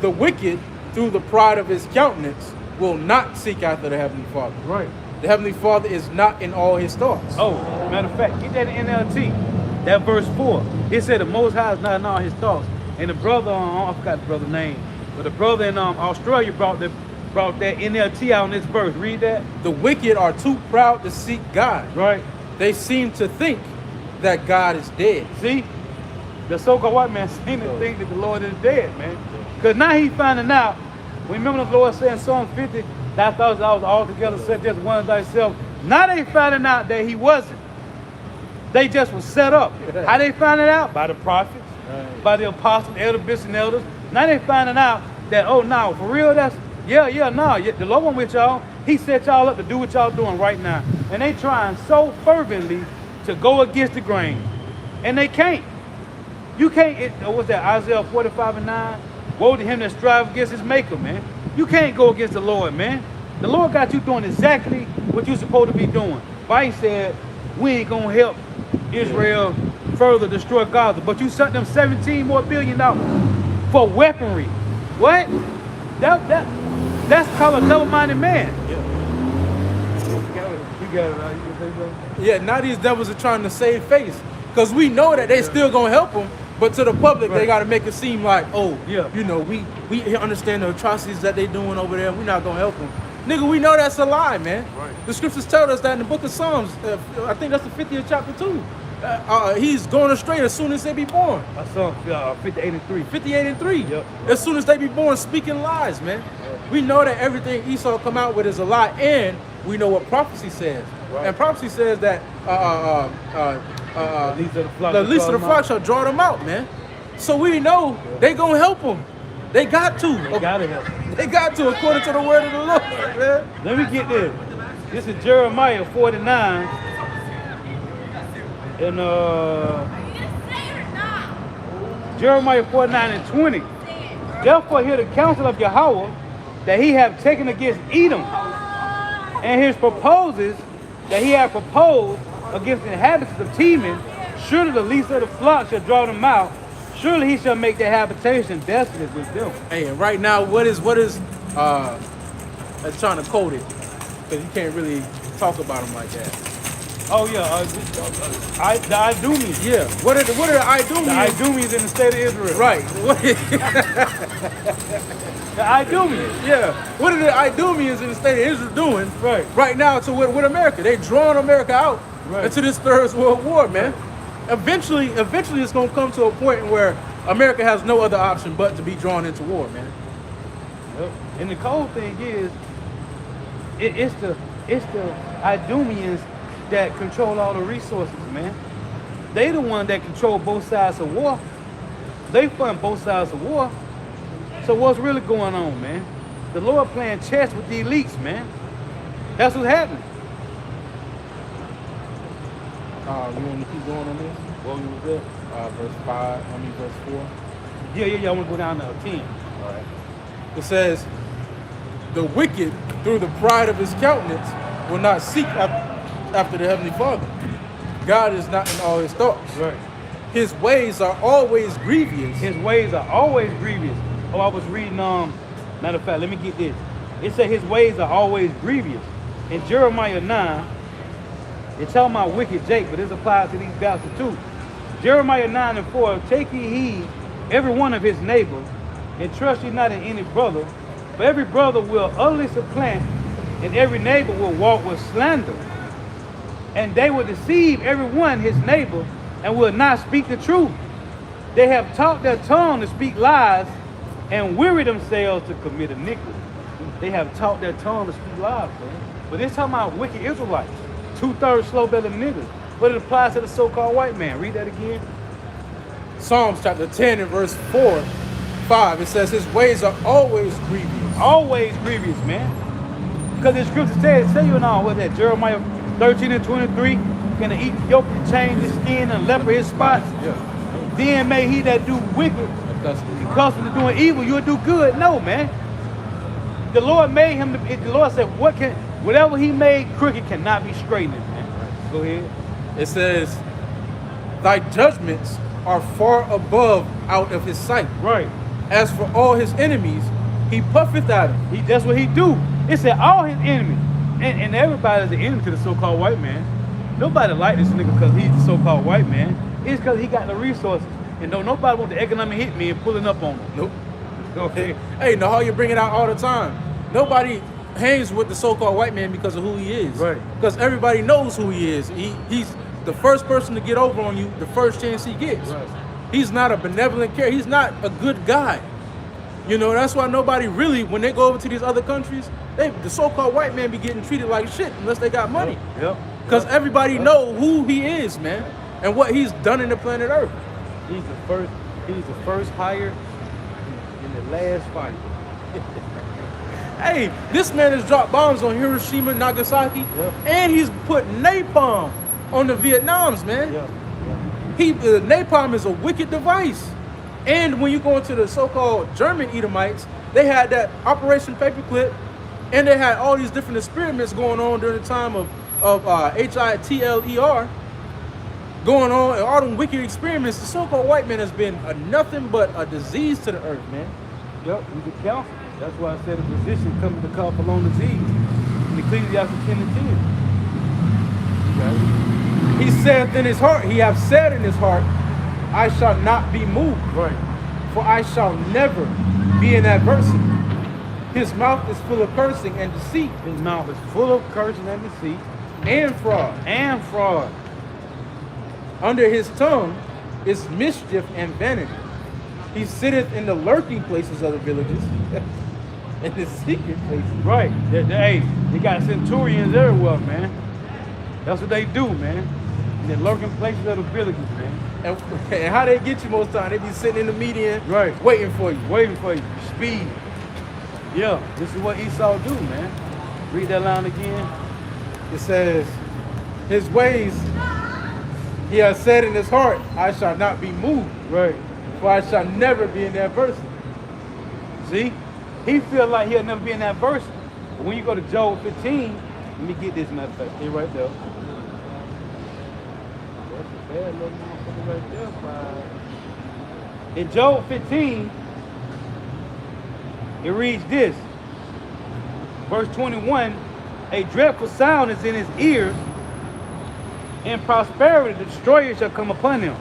The wicked, through the pride of his countenance, will not seek after the Heavenly Father. Right. The Heavenly Father is not in all his thoughts. Oh, matter of fact, get that in NLT. That verse 4. It said the Most High is not in all his thoughts. And the brother, I forgot the brother's name, but the brother in Australia brought that NLT out on this verse. Read that. The wicked are too proud to seek God. Right. They seem to think that God is dead. See? The so-called white man seem to think that the Lord is dead, man. Because now he's finding out. Remember the Lord said in Psalm 50, "Thou thoughts I was altogether set just one thyself." Now they finding out that he wasn't. They just was set up. How they finding out? By the prophets, by the apostles, elder bishops, and elders. Now they finding out that, oh no, for real, that's the Lord went with y'all. He set y'all up to do what y'all doing right now. And they trying so fervently to go against the grain. And they can't. You can't, what's that, Isaiah 45:9? Woe to him that strive against his maker, man. You can't go against the Lord, man. The Lord got you doing exactly what you're supposed to be doing. But he said, we ain't gonna help Israel further destroy Gaza. But you sent them $17 more billion for weaponry. What? That's called a double-minded man. You got it, right? You can say something? Yeah, now these devils are trying to save face. Because we know that they still going to help them. But to the public, they got to make it seem like, oh, you know, we understand the atrocities that they doing over there. We're not going to help them. Nigga, we know that's a lie, man. Right. The scriptures tell us that in the book of Psalms, I think that's the 50th chapter 2. He's going astray as soon as they be born. I saw 58 and 3. 58 and 3. Yep. As soon as they be born, speaking lies, man. Yep. We know that everything Esau come out with is a lie, and we know what prophecy says. Right. And prophecy says that the least of the flock shall draw them out, man. So we know they gonna help them. They got to. They gotta help them. They got to, according to the word of the Lord, man. Let me get this. This is Jeremiah 49. And Jeremiah 49 and 20. Therefore hear the counsel of Yahweh that he have taken against Edom, and his proposes that he have proposed against the inhabitants of Teman. Surely the least of the flock shall draw them out. Surely he shall make their habitation desolate with them. Hey, and right now, what is I'm trying to quote it, because you can't really talk about them like that. Oh yeah, the Idumeans. Yeah. What are the Idumeans? The Idumeans in the state of Israel. Right. The Idumeans. Yeah. What are the Idumeans in the state of Israel doing? Right now to with America? They drawing America out into this Third World War, man. Eventually it's gonna come to a point where America has no other option but to be drawn into war, man. Yep. And the cold thing is, it's the Idumeans that control all the resources, man. They the one that control both sides of war. They fund both sides of war. So what's really going on, man? The Lord playing chess with the elites, man. That's what's happening. You want to keep going on this? What was that? Verse 4. Yeah. I want to go down to 10. All right. It says, the wicked, through the pride of his countenance, will not seek after the Heavenly Father. God is not in all his thoughts. Right. His ways are always grievous. His ways are always grievous. Oh, I was reading, matter of fact, let me get this. It said his ways are always grievous. In Jeremiah 9, it's talking about wicked Jake, but this applies to these bastards too. Jeremiah 9 and 4, take ye heed every one of his neighbors, and trust ye not in any brother, for every brother will utterly supplant, and every neighbor will walk with slander. And they will deceive every one his neighbor, and will not speak the truth. They have taught their tongue to speak lies, and weary themselves to commit iniquity. They have taught their tongue to speak lies, man. But it's talking about wicked Israelites, 2/3 slow-bellied niggas. But it applies to the so-called white man. Read that again. Psalms chapter 10 and verse 4-5. It says his ways are always grievous. Always grievous, man. Because the scripture says, say you know what that, Jeremiah 13 and 23, can the Ethiopian change his skin and leper his spots? Yeah. Then may he that do wicked, accustomed to doing evil, you'll do good. No, man. The Lord made him, the Lord said, whatever he made crooked cannot be straightened, man. Go ahead. It says, thy judgments are far above out of his sight. Right. As for all his enemies, he puffeth at them. That's what he do. It said all his enemies. And everybody's an enemy to the so-called white man. Nobody like this nigga because he's the so-called white man. It's because he got the resources. And don't nobody want the economic hitman pulling up on him. Nope. Okay. Hey, Nahal, you bring it out all the time. Nobody hangs with the so-called white man because of who he is. Right. Because everybody knows who he is. He's the first person to get over on you the first chance he gets. Right. He's not a benevolent character. He's not a good guy. You know, that's why nobody really, when they go over to these other countries, the so-called white man be getting treated like shit unless they got money. Yep. Because everybody know who he is, man, and what he's done in the planet Earth. He's the first hire in the last fight. Hey, this man has dropped bombs on Hiroshima, Nagasaki, and he's put napalm on the Vietnams, man. Napalm is a wicked device. And when you go into the so-called German Edomites, they had that Operation Paperclip, and they had all these different experiments going on during the time of Hitler going on, and all them wicked experiments. The so-called white man has been nothing but a disease to the earth, man. Yep, he's a counselor. That's why I said a physician coming to call for long disease. In Ecclesiastes 10 and 10. He saith in his heart, he hath said in his heart, I shall not be moved, Right. for I shall never be in adversity. His mouth is full of cursing and deceit His mouth is full of cursing and deceit and fraud. and fraud. Under his tongue is mischief and vanity. He sitteth in the lurking places of the villages, in the secret places. Right. They got centurions everywhere, man. That's what they do, man. In the lurking places of the villages, man. And how they get you most time? They be sitting in the median, Right. waiting for you. Waiting for you. Speed. Yeah, this is what Esau do, man. Read that line again. It says, his ways, he has said in his heart, I shall not be moved, Right. for I shall never be in adversity. See? He feel like he'll never be in that verse. But when you go to Job 15, let me get this matter of fact. Stay right there. That's a bad little motherfucker right there, boy. In Job 15, it reads this. Verse 21, a dreadful sound is in his ears, in prosperity the destroyer shall come upon him.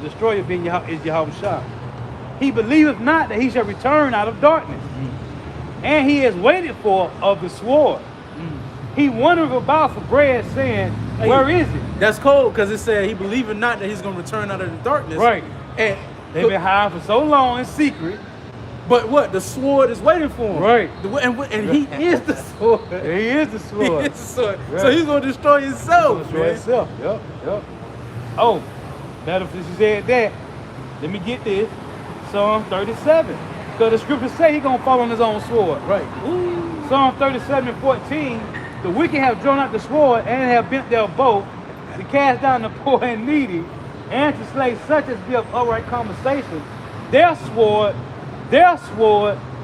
The destroyer being is Yahushua. He believeth not that he shall return out of darkness. And he is waited for of the sword. He wandereth about for bread, saying, where is it? That's cold, because it said he believeth not that he's going to return out of the darkness. Right. And They've been hiding for so long in secret. but what? The sword is waiting for him. Right. And he is the sword. He is the He sword. is the sword. Right. So he's going to destroy himself, Destroy man. itself. Yep. Oh, matter of fact, you said that. Let me get this. Psalm 37. Because the scriptures say he's going to fall on his own sword. Right. Psalm 37 and 14. The wicked have drawn out the sword and have bent their bow to cast down the poor and needy and to slay such as be of upright conversation. Their sword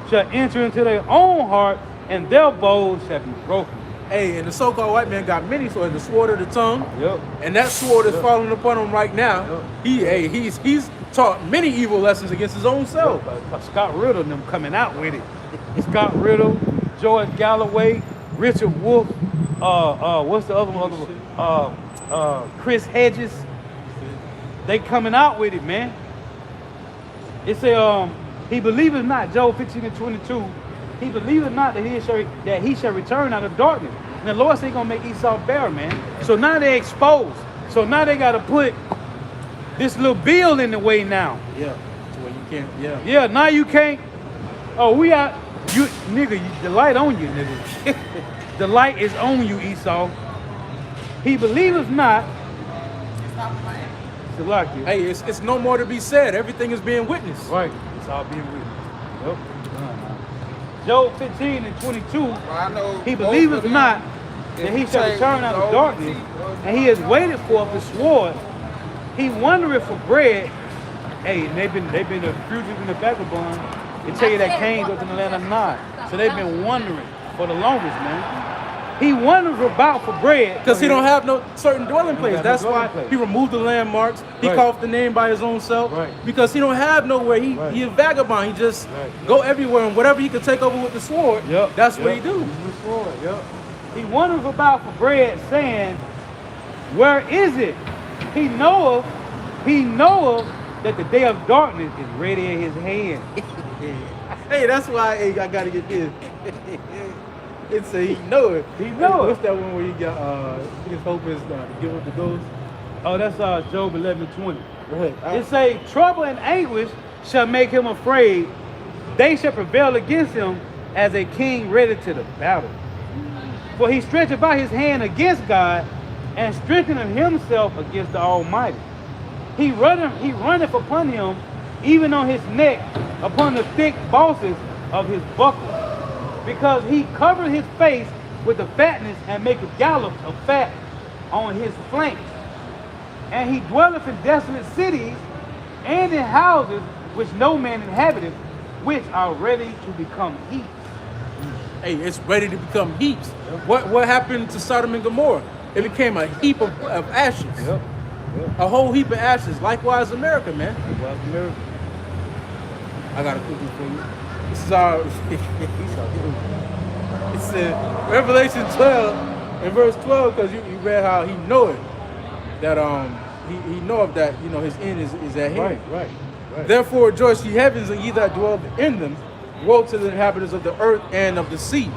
shall enter into their own heart, and their bows shall be broken. Hey, and the so-called white man got many swords. The sword of the tongue. Yep. And that sword is falling upon him right now. Yep. He's taught many evil lessons against his own self. Scott Riddle and them coming out with it. Scott Riddle, George Galloway, Richard Wolf, what's the other one? Chris Hedges. They coming out with it, man. It say, he believeth not, Job 15 and 22. He believeth not that he shall return out of darkness. And the Lord said he's gonna make Esau bear, man. So now they exposed. So now they gotta put this little bill in the way now. Yeah. To where you can't. Yeah. Yeah, now you can't. Oh, we out. You nigga, the light on you, nigga. The light is on you, Esau. He believeth not. Salakia. Hey, it's no more to be said. Everything is being witnessed. Right. It's all being written. Yep. Job 15 and 22. He believeth not that he shall return out of darkness, and he has waited for the sword. He wandereth for bread. Hey, they've been the fugitives in the vagabond. They tell you that Cain goes in the land of Nod. So they've been wandering for the longest, man. He wanders about for bread. Because he don't have no certain dwelling place. got no That's why dwelling place. he removed the landmarks. He Right. called the name by his own self. Right. Because he don't have nowhere. He a vagabond. He just go everywhere, and whatever he could take over with the sword, that's what he do. He wandereth about for bread, saying, where is it? He knoweth He knoweth that the day of darkness is ready in his hand. Hey, that's why I gotta get this. It's a he know it. He know it. What's that one where you got his hope is to give up the ghost? Oh, that's Job 11:20. Right. It say, trouble and anguish shall make him afraid. They shall prevail against him as a king ready to the battle. For he stretcheth out his hand against God and strengtheneth himself against the Almighty. He runneth upon him, even on his neck, upon the thick bosses of his buckle. Because he covered his face with the fatness and maketh gallops of fat on his flanks. And he dwelleth in desolate cities and in houses which no man inhabiteth, which are ready to become heaps. Hey, it's ready to become heaps. What happened to Sodom and Gomorrah? It became a heap of ashes. Yep. A whole heap of ashes. Likewise, America, man. Well, America. I got a cookie for you. This is our. It's Revelation 12 and verse 12, because you read how he know it, that he knoweth that his end is at hand. Right. Therefore rejoice, ye heavens, and ye that dwell in them. Woe to the inhabitants of the earth and of the sea,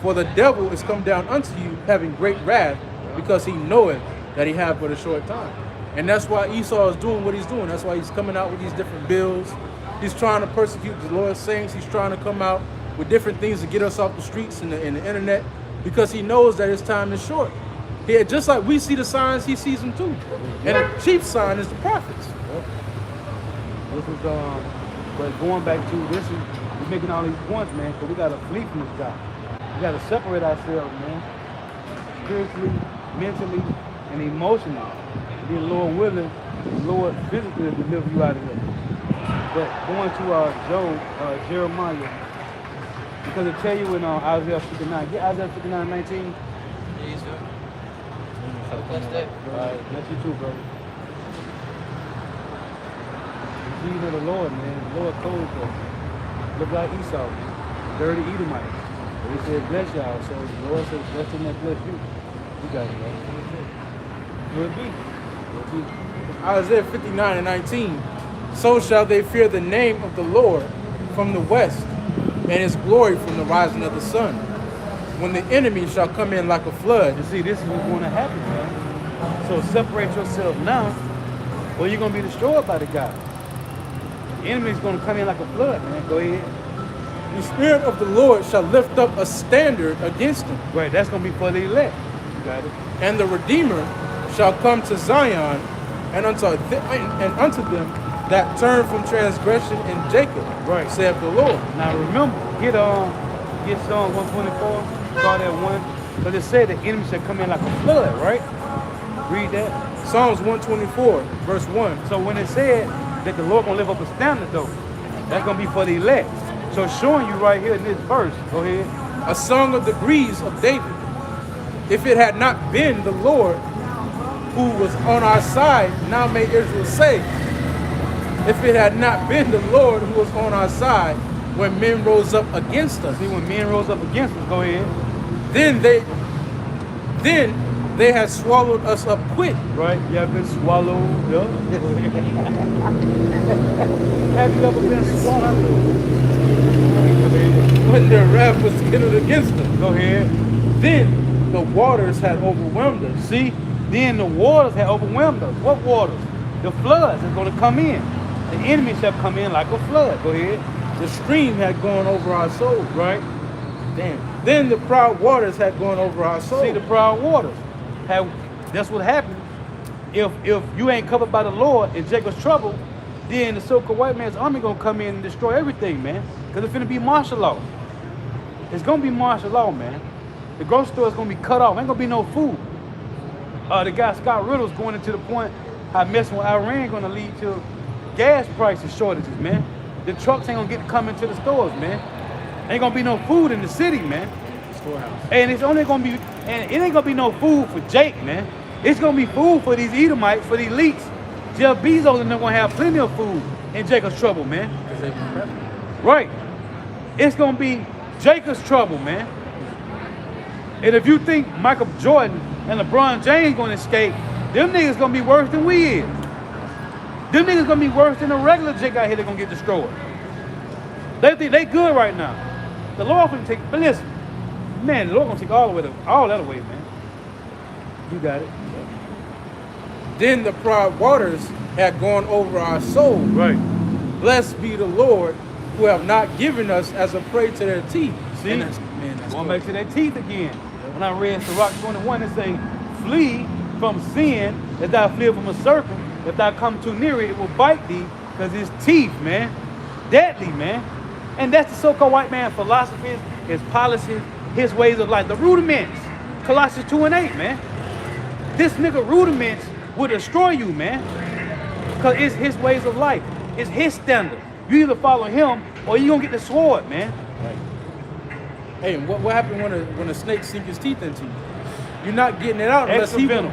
for the devil is come down unto you, having great wrath, because he knoweth that he hath but a short time. And that's why Esau is doing what he's doing. That's why he's coming out with these different bills. He's trying to persecute the Lord's saints. He's trying to come out with different things to get us off the streets and the internet, because he knows that his time is short. Yeah, just like we see the signs, he sees them too. And the chief sign is the prophets. This is but going back to this, we're making all these points, man, because we gotta flee from this guy. We gotta separate ourselves, man, spiritually, mentally, and emotionally. Be the Lord willing, the Lord physically will deliver you out of here. But going to Jeremiah, because it tell you in Isaiah 59. Get Isaiah 59:19. Yes, sir. Bless that. All right, bless you too, brother. The seed of the Lord, man. The Lord told us. Look like Esau, dirty Edomite. But he said, bless y'all. So the Lord said, bless him that bless you. You got it, man. Good be. Isaiah 59:19. So shall they fear the name of the Lord from the west, and his glory from the rising of the sun. When the enemy shall come in like a flood. You see, this is what's going to happen, man. So separate yourself now, or you're going to be destroyed by the guy. The enemy's going to come in like a flood, man. Go ahead. The Spirit of the Lord shall lift up a standard against him. Right, that's going to be for the elect. You got it. And the Redeemer shall come to Zion, and unto them that turn from transgression in Jacob, Right. saith the Lord. Now remember, get Psalm 124, start at 1. But it said the enemy shall come in like a flood, right? Read that. Psalms 124, verse 1. So when it said that the Lord gonna lift up a standard though, that's gonna be for the elect. So showing you right here in this verse, go ahead. A song of the breeze of David. If it had not been the Lord who was on our side, now may Israel say, if it had not been the Lord who was on our side when men rose up against us. See, when men rose up against us, go ahead. Then they had swallowed us up quick. Right? You have been swallowed up. Have you ever been swallowed? When their wrath was kindled against them. Go ahead. Then the waters had overwhelmed us. See, then the waters had overwhelmed us. What waters? The floods is going to come in. The enemy shall come in like a flood. Go ahead. The stream had gone over our souls. Right? Damn. Then the proud waters had gone over our souls. See, the proud waters. That's what happened. If you ain't covered by the Lord in Jacob's trouble, then the so-called white man's army going to come in and destroy everything, man. Because it's going to be martial law. It's going to be martial law, man. The grocery store is going to be cut off. Ain't going to be no food. The guy Scott Riddle's going into the point how messing with Iran going to lead to gas prices shortages, man. The trucks ain't going to get to come into the stores, man. Ain't going to be no food in the city, man. Storehouse. And it's only going to be, and it ain't going to be no food for Jake, man. It's going to be food for these Edomites, for the elites. Jeff Bezos and they're going to have plenty of food in Jacob's trouble, man. Because they've been prepping. Right. It's going to be Jacob's trouble, man. And if you think Michael Jordan and LeBron James going to escape, them niggas going to be worse than we is. Them niggas gonna be worse than the regular Jake out here. They're gonna get destroyed. They think they good right now. The Lord gonna take. But listen, man, the Lord gonna take all that away, man. You got it. Then the proud waters had gone over our soul. Right. Blessed be the Lord, who have not given us as a prey to their teeth. See? And that's Going back to their teeth again. When I read Sirach 21, it say, flee from sin, that thou flee from a serpent. If thou come too near it, it will bite thee, because his teeth, man, deadly, man. And that's the so-called white man philosophy, his policies, his ways of life, the rudiments. Colossians 2 and 8, man. This nigga rudiments will destroy you, man. Because it's his ways of life. It's his standard. You either follow him or you gonna get the sword, man. Hey, and what happened when a snake sink his teeth into you? You're not getting it out unless Extra he venom.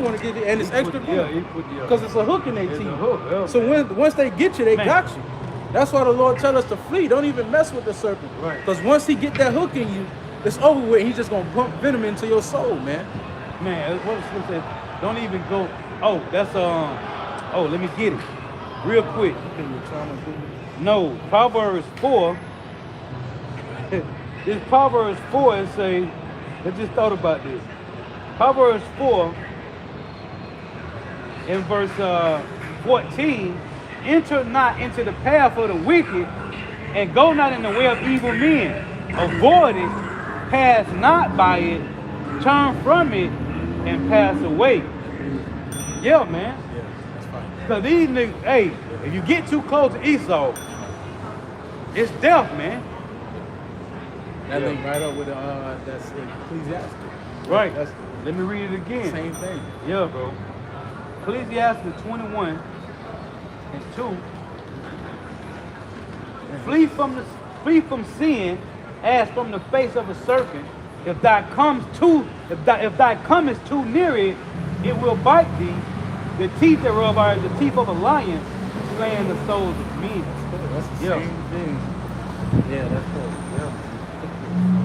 want to get it, and it's extra venom. Yeah. Because it's a hook in their It's teeth. a hook, yeah. So once they get you, they Man. got you. That's why the Lord tell us to flee. Don't even mess with the serpent. Right. Because once he get that hook in you, it's over with. He's just gonna pump venom into your soul, man. Man, what the scripture says, don't even go, oh, that's, let me get it. Real quick. No, Proverbs 4, this Proverbs 4 is saying, I just thought about this. Proverbs 4, in verse 14, enter not into the path of the wicked, and go not in the way of evil men. Avoid it, pass not by it, turn from it, and pass away. Yeah, man. Yeah, that's fine. Because these niggas, hey, if you get too close to Esau, it's death, man. That link right up with that's Ecclesiastes. Right. That's Let me read it the again. same thing. Yeah, bro. Ecclesiastes 21 and 2. Flee from sin as from the face of a serpent. If thou comest too near it, it will bite thee. The teeth thereof are the teeth of a lion, slaying the souls of men. That's the Yeah. same thing. Yeah, that's cool. Yeah.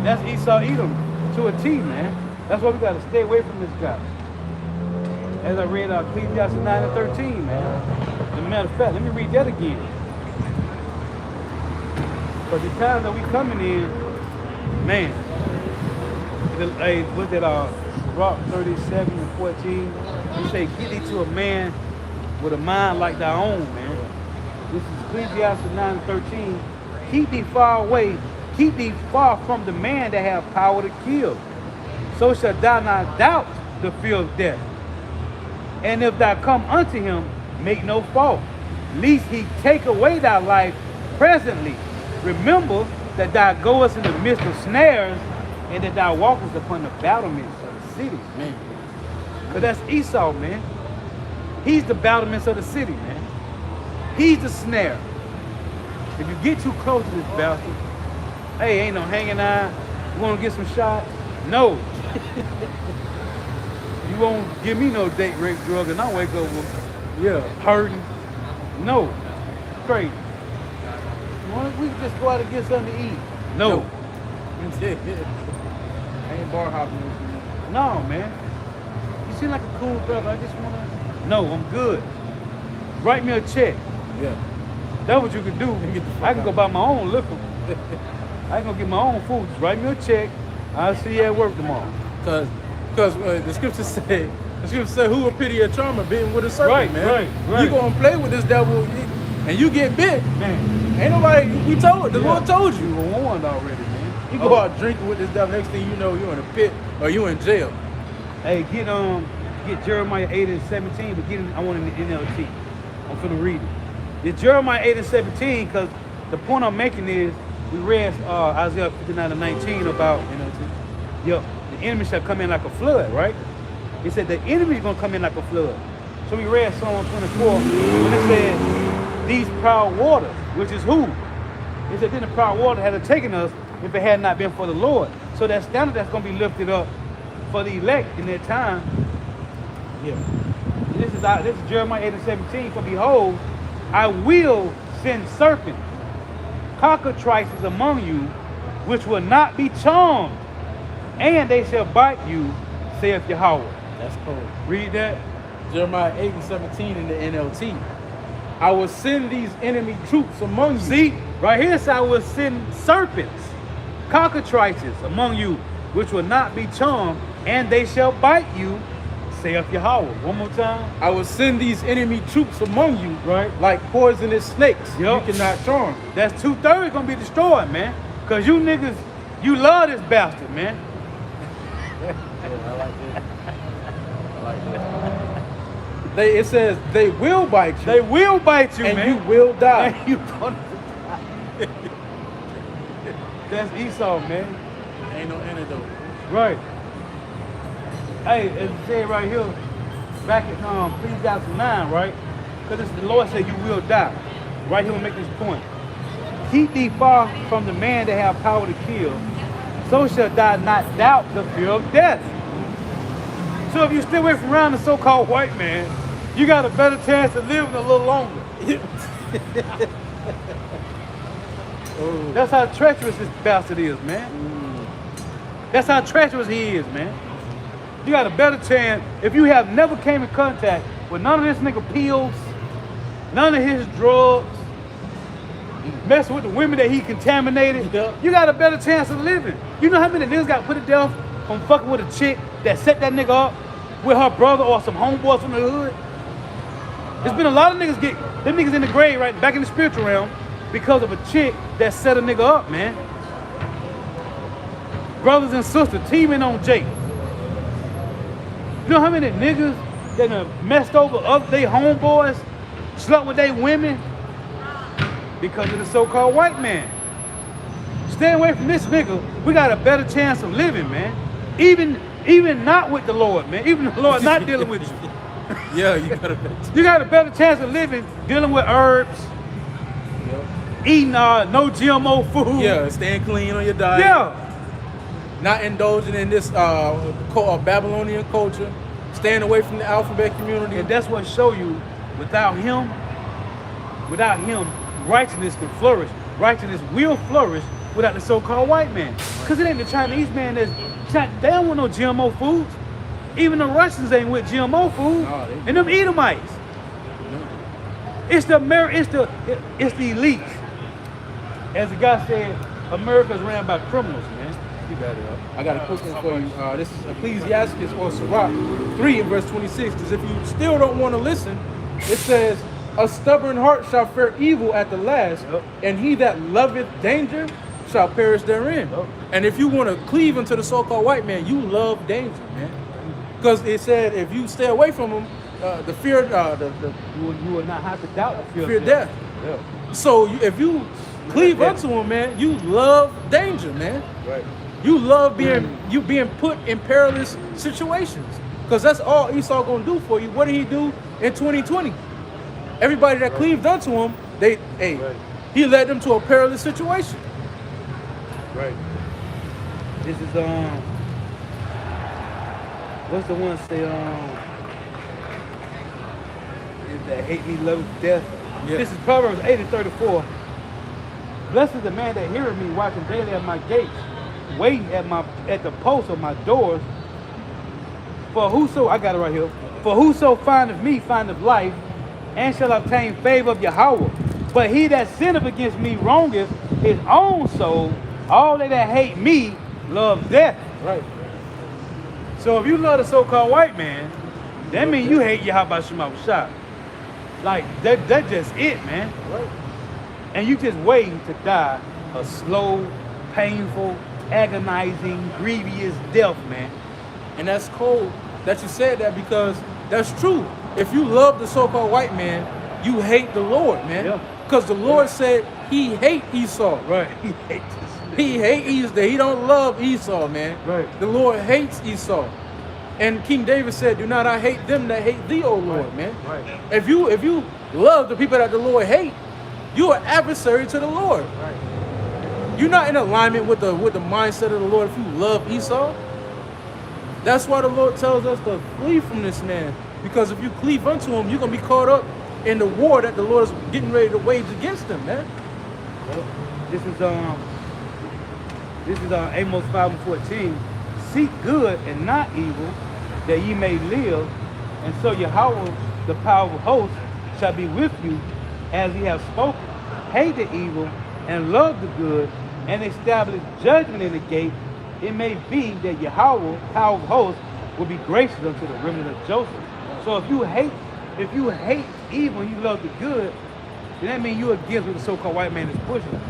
That's Esau Edom to a T, man. That's why we gotta stay away from this guy. As I read Ecclesiastes 9 and 13, man. As a matter of fact, let me read that again. But the time that we coming in, man. Hey, what's that? Rock 37 and 14. He say, get thee to a man with a mind like thy own, man. This is Ecclesiastes 9 and 13. Keep thee far away. Keep thee far from the man that have power to kill. So shalt thou not doubt the fear of death. And if thou come unto him, make no fault, lest he take away thy life presently. Remember that thou goest in the midst of snares, and that thou walkest upon the battlements of the city. Man. But that's Esau, man. He's the battlements of the city, man. He's the snare. If you get too close to this bastard, hey, ain't no hanging out. You want to get some shots? No. You won't give me no date, rape, drug, and I wake up with hurting. No. Straight. Why don't we just go out and get something to eat? No. I ain't bar hopping with you. No, man. You seem like a cool brother. I just want to... No, I'm good. Write me a check. Yeah. That's what you can do. I can go buy my own liquor. I can go get my own food. Just write me a check. I'll see you at work tomorrow. Because the scriptures say, who will pity a charmer bitten with a serpent, man? Right. You gonna play with this devil and you get bit. Man, Ain't nobody, the Lord told you. you were warned already, man. You go out drinking with this devil, next thing you know, you're in a pit or you in jail. Hey, get Jeremiah 8 and 17, but I want it in the NLT. I'm finna read it. Get Jeremiah 8 and 17, because the point I'm making is, we read Isaiah 59 and 19 about, the enemy shall come in like a flood, right? He said the enemy is going to come in like a flood. So we read Psalm 24, when it said, these proud waters, which is who? It said, then the proud water had taken us if it had not been for the Lord. So that standard that's going to be lifted up for the elect in that time. Yeah. This is Jeremiah 8 and 17. For behold, I will send serpents, cockatrices among you, which will not be charmed, and they shall bite you, saith Yahweh. That's cool. Read that. Jeremiah 8 and 17 in the NLT. I will send these enemy troops among you. See, right here it says, I will send serpents, cockatrices among you, which will not be charmed, and they shall bite you, saith Yahweh. One more time. I will send these enemy troops among you, Right. like poisonous snakes. Yup. You cannot charm. That's 2/3 gonna be destroyed, man. Cause you niggas, you love this bastard, man. It says they will bite you, They will bite you, and man. you will die. And you gonna die. That's Esau, man. Ain't no antidote. Right. Hey, it said right here, back at Ecclesiastes 9, right? Because the Lord said you will die. Right here, we make this point. Keep thee far from the man that have power to kill, so shall thou not doubt the fear of death. So if you stay away from around the so-called white man, you got a better chance of living a little longer. That's how treacherous this bastard is, man. That's how treacherous he is, man. You got a better chance if you have never came in contact with none of this nigga pills, none of his drugs, messing with the women that he contaminated. Yeah. You got a better chance of living. You know how many niggas got put to death from fucking with a chick that set that nigga up with her brother or some homeboys from the hood? There's been a lot of niggas get them niggas in the grave, right, back in the spiritual realm, because of a chick that set a nigga up, man. Brothers and sisters teaming on Jake. You know how many niggas that done messed over other they homeboys, slept with their women because of the so-called white man? Stay away from this nigga. We got a better chance of living, man. Even not with the Lord, man. Even the Lord not dealing with you. Yeah, you got a better. You got a better chance of living dealing with herbs, eating no GMO food. Yeah, staying clean on your diet. Yeah. Not indulging in this Babylonian culture. Staying away from the alphabet community. And that's what show you without him, righteousness can flourish. Righteousness will flourish without the so-called white man. Because it ain't the Chinese man they don't want no GMO foods. Even the Russians ain't with GMO food. No, And them Edomites. It's the elite. As the guy said, America's ran by criminals, man. You got it up. I got a quick one for you. This is Ecclesiastes or Sirach 3 and verse 26. Because if you still don't want to listen, it says, a stubborn heart shall fare evil at the last, Yep. and he that loveth danger shall perish therein. Yep. And if you want to cleave unto the so-called white man, you love danger, man. Because it said if you stay away from him, the fear, You will not have to doubt the fear death. Yeah. So if you cleave Yeah. unto him, man, you love danger, man. Right. You love being put in perilous situations. Because that's all Esau gonna do for you. What did he do in 2020? Everybody that cleaved unto him, Right. he led them to a perilous situation. Right. This is what's the one say that hate me, love death. Yeah. This is Proverbs 8:34. Blessed is the man that heareth me, watching daily at my gates, waiting at the posts of my doors. For whoso, I got it right here. For whoso findeth me findeth life, and shall obtain favor of Yahweh. But he that sinneth against me wrongeth his own soul. All they that hate me love death. Right. So if you love the so-called white man, that means you hate Yahweh Shema Shah. Like that's just it, man. Right. And you just waiting to die a slow, painful, agonizing, grievous death, man. And that's cold that you said that, because that's true. If you love the so-called white man, you hate the Lord, man. Yeah. Because the Lord said he hate Esau. Right. He hates this. He hate Esau. He don't love Esau, man. Right. The Lord hates Esau. And King David said, do not I hate them that hate thee, O Lord, man. Right. If you love the people that the Lord hate, you're an adversary to the Lord. Right. You're not in alignment with the mindset of the Lord if you love Esau. That's why the Lord tells us to flee from this man. Because if you cleave unto him, you're going to be caught up in the war that the Lord is getting ready to wage against him, man. This is Amos 5:14. Seek good and not evil, that ye may live, and so Yahweh, the power of hosts, shall be with you. as he has spoken, hate the evil and love the good, and establish judgment in the gate, it may be that Yahweh, power of hosts, will be gracious unto the remnant of Joseph. So if you hate evil and you love the good, then that means you're against what the so-called white man is pushing.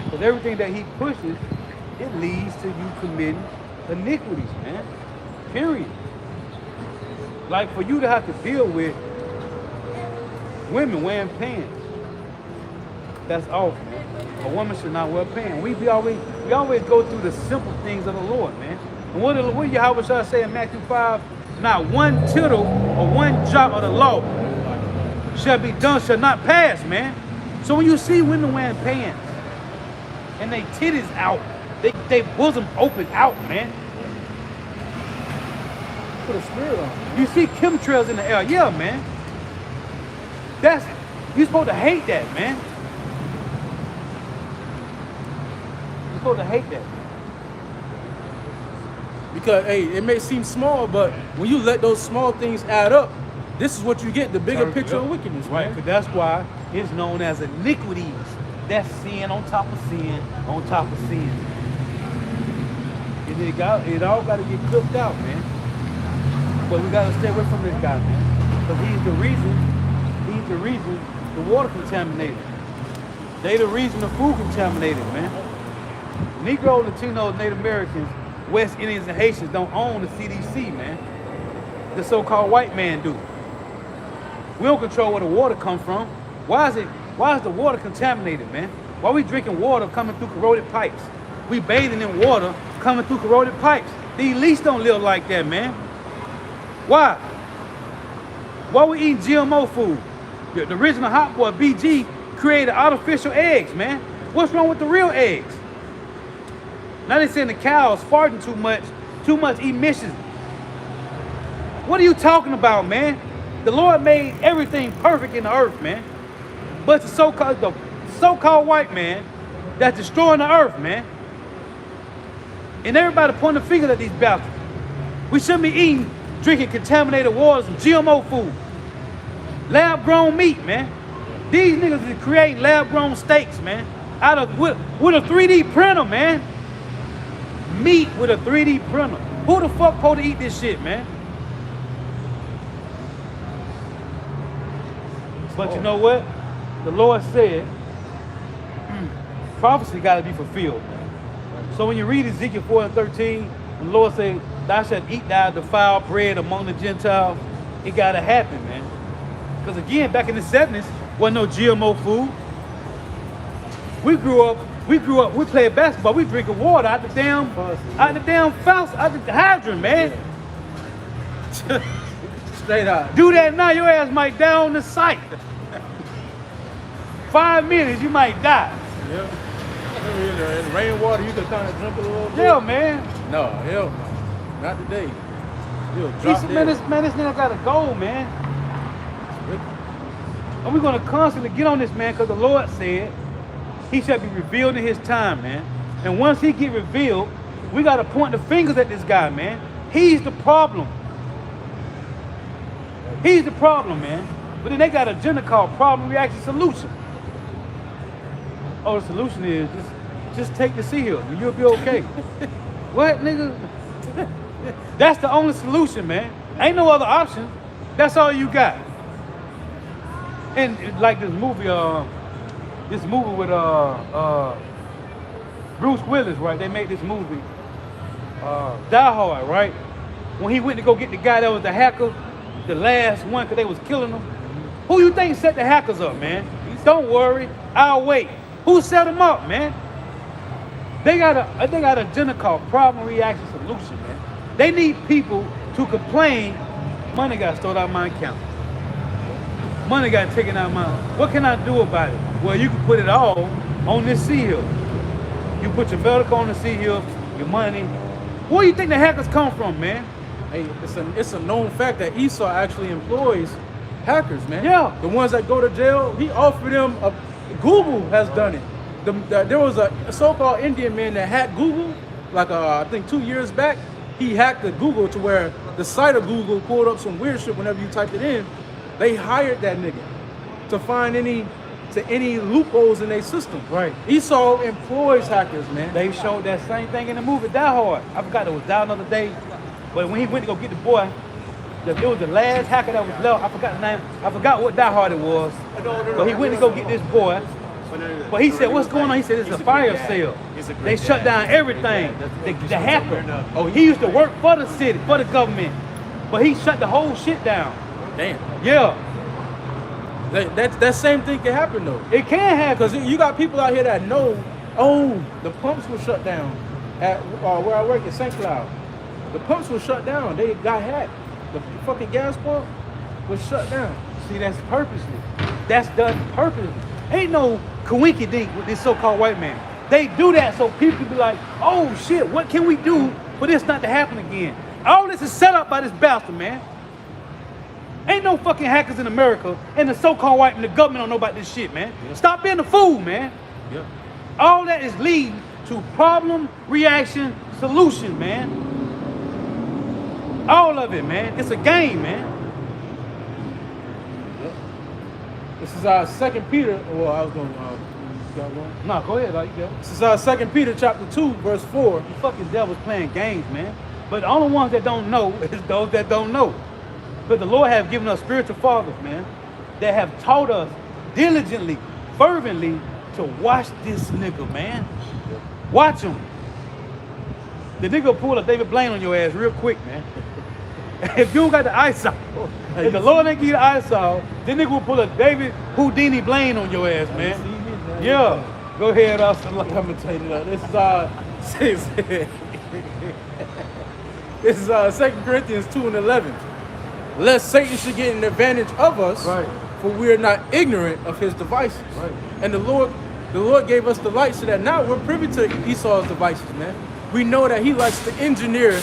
Because everything that he pushes, it leads to you committing iniquities, man. Period. Like for you to have to deal with women wearing pants, that's off, man. A woman should not wear pants. We always go through the simple things of the Lord, man. And what Yahweh shall say in Matthew 5, not one tittle or one jot of the law shall be done, shall not pass, man. So when you see women wearing pants and they titties out, they bosom open out, man. Put a spirit on. You see chemtrails in the air, yeah, man. You're supposed to hate that, man. You're supposed to hate that. Because hey, it may seem small, but when you let those small things add up, this is what you get, the bigger picture of wickedness, right? man. Because that's why it's known as iniquities. That's sin on top of sin on top of sin. And it all got to get cooked out, man. But we got to stay away from this guy, man. Because he's the reason the water contaminated. They the reason the food contaminated, man. Negro, Latino, Native Americans, West Indians, and Haitians don't own the CDC, man. The so-called white man do. We don't control where the water comes from. Why is the water contaminated, man? Why we drinking water coming through corroded pipes? We bathing in water coming through corroded pipes. The elites don't live like that, man. Why? Why we eating GMO food? The original Hot Boy, BG, created artificial eggs, man. What's wrong with the real eggs? Now they saying the cows farting too much emissions. What are you talking about, man? The Lord made everything perfect in the earth, man. But the so-called white man that's destroying the earth, man. And everybody pointing the finger at these bastards. We shouldn't be drinking contaminated waters and GMO food. Lab-grown meat, man. These niggas is creating lab-grown steaks, man. With a 3D printer, man. Meat with a 3D printer. Who the fuck supposed to eat this shit, man? But you know what? The Lord said, prophecy got to be fulfilled. So when you read Ezekiel 4:13, the Lord said, thou shalt eat thy defiled bread among the Gentiles, it got to happen, man. Because again, back in the 70s, wasn't no GMO food. We grew up, we played basketball, we drinking water out the damn hydrant, man. Straight out. Do that now, your ass might die on the site. 5 minutes, you might die. Yep. In rainwater, you can kind of drink a little bit. Yeah, man. No, hell no. Not today. You'll drop Man, this nigga got to go, man. And we're going to constantly get on this, man, because the Lord said he shall be revealed in his time, man. And once he get revealed, we got to point the fingers at this guy, man. He's the problem. He's the problem, man. But then they got an agenda called problem, reaction, solution. Oh, the solution is just take the sea hill and you'll be okay. What, nigga? That's the only solution, man. Ain't no other option. That's all you got. And like this movie with Bruce Willis, right? They made this movie, Die Hard, right? When he went to go get the guy that was the hacker, the last one, because they was killing him. Who you think set the hackers up, man? Don't worry, I'll wait. Who set them up, man? They got an agenda called problem, reaction, solution, man. They need people to complain, money got stored out of my account. Money got taken out of my, what can I do about it? Well, you can put it all on this sea hill. You put your medical on the sea hill, your money. Where do you think the hackers come from, man? Hey, it's a known fact that Esau actually employs hackers, man. Yeah. The ones that go to jail, he offered them Google has done it. There was a so-called Indian man that hacked Google, like I think 2 years back. He hacked the Google to where the site of Google pulled up some weird shit whenever you typed it in. They hired that nigga to find any to any loopholes in their system. Right. Esau employs hackers, man. They showed that same thing in the movie Die Hard. I forgot it was Die Another Day, but when he went to go get the boy, it was the last hacker that was left. I forgot the name. I forgot what Die Hard it was. But he went to go get this boy. But he said, "What's going on?" He said, "It's a fire sale. They shut down everything." The hacker. Oh, he used to work for the city, for the government, but he shut the whole shit down. Damn. Yeah, That same thing can happen though. it can happen. Because you got people out here that know, oh, the pumps were shut down at where I work at St. Cloud. The pumps were shut down. They got hacked. The fucking gas pump was shut down. See, that's purposely. That's done purposely. Ain't no coinky dink with this so-called white man. They do that so people can be like, oh shit, what can we do for this not to happen again? All this is set up by this bastard, man. Ain't no fucking hackers in America, and the so-called white man, the government don't know about this shit, man. Yeah. Stop being a fool, man. Yeah. All that is leading to problem, reaction, solution, man. All of it, man. It's a game, man. This is our 2 Peter. Well, I was going. Got one. No, go ahead, like you go. This is our 2 Peter chapter 2, verse 4. The fucking devil's playing games, man. But the only ones that don't know is those that don't know. But the Lord have given us spiritual fathers, man, that have taught us diligently, fervently to watch this nigga, man. Watch him. The nigga will pull a David Blaine on your ass real quick, man. If you don't got the eyesight, if the Lord ain't give you the eyesight, this nigga will pull a David Houdini Blaine on your ass, man. Yeah. Go ahead, Austin. I'm gonna tell you that. This is 2 Corinthians 2:11. Lest Satan should get an advantage of us, Right. for we are not ignorant of his devices. Right. And the Lord gave us the light so that now we're privy to Esau's devices, man. We know that he likes to engineer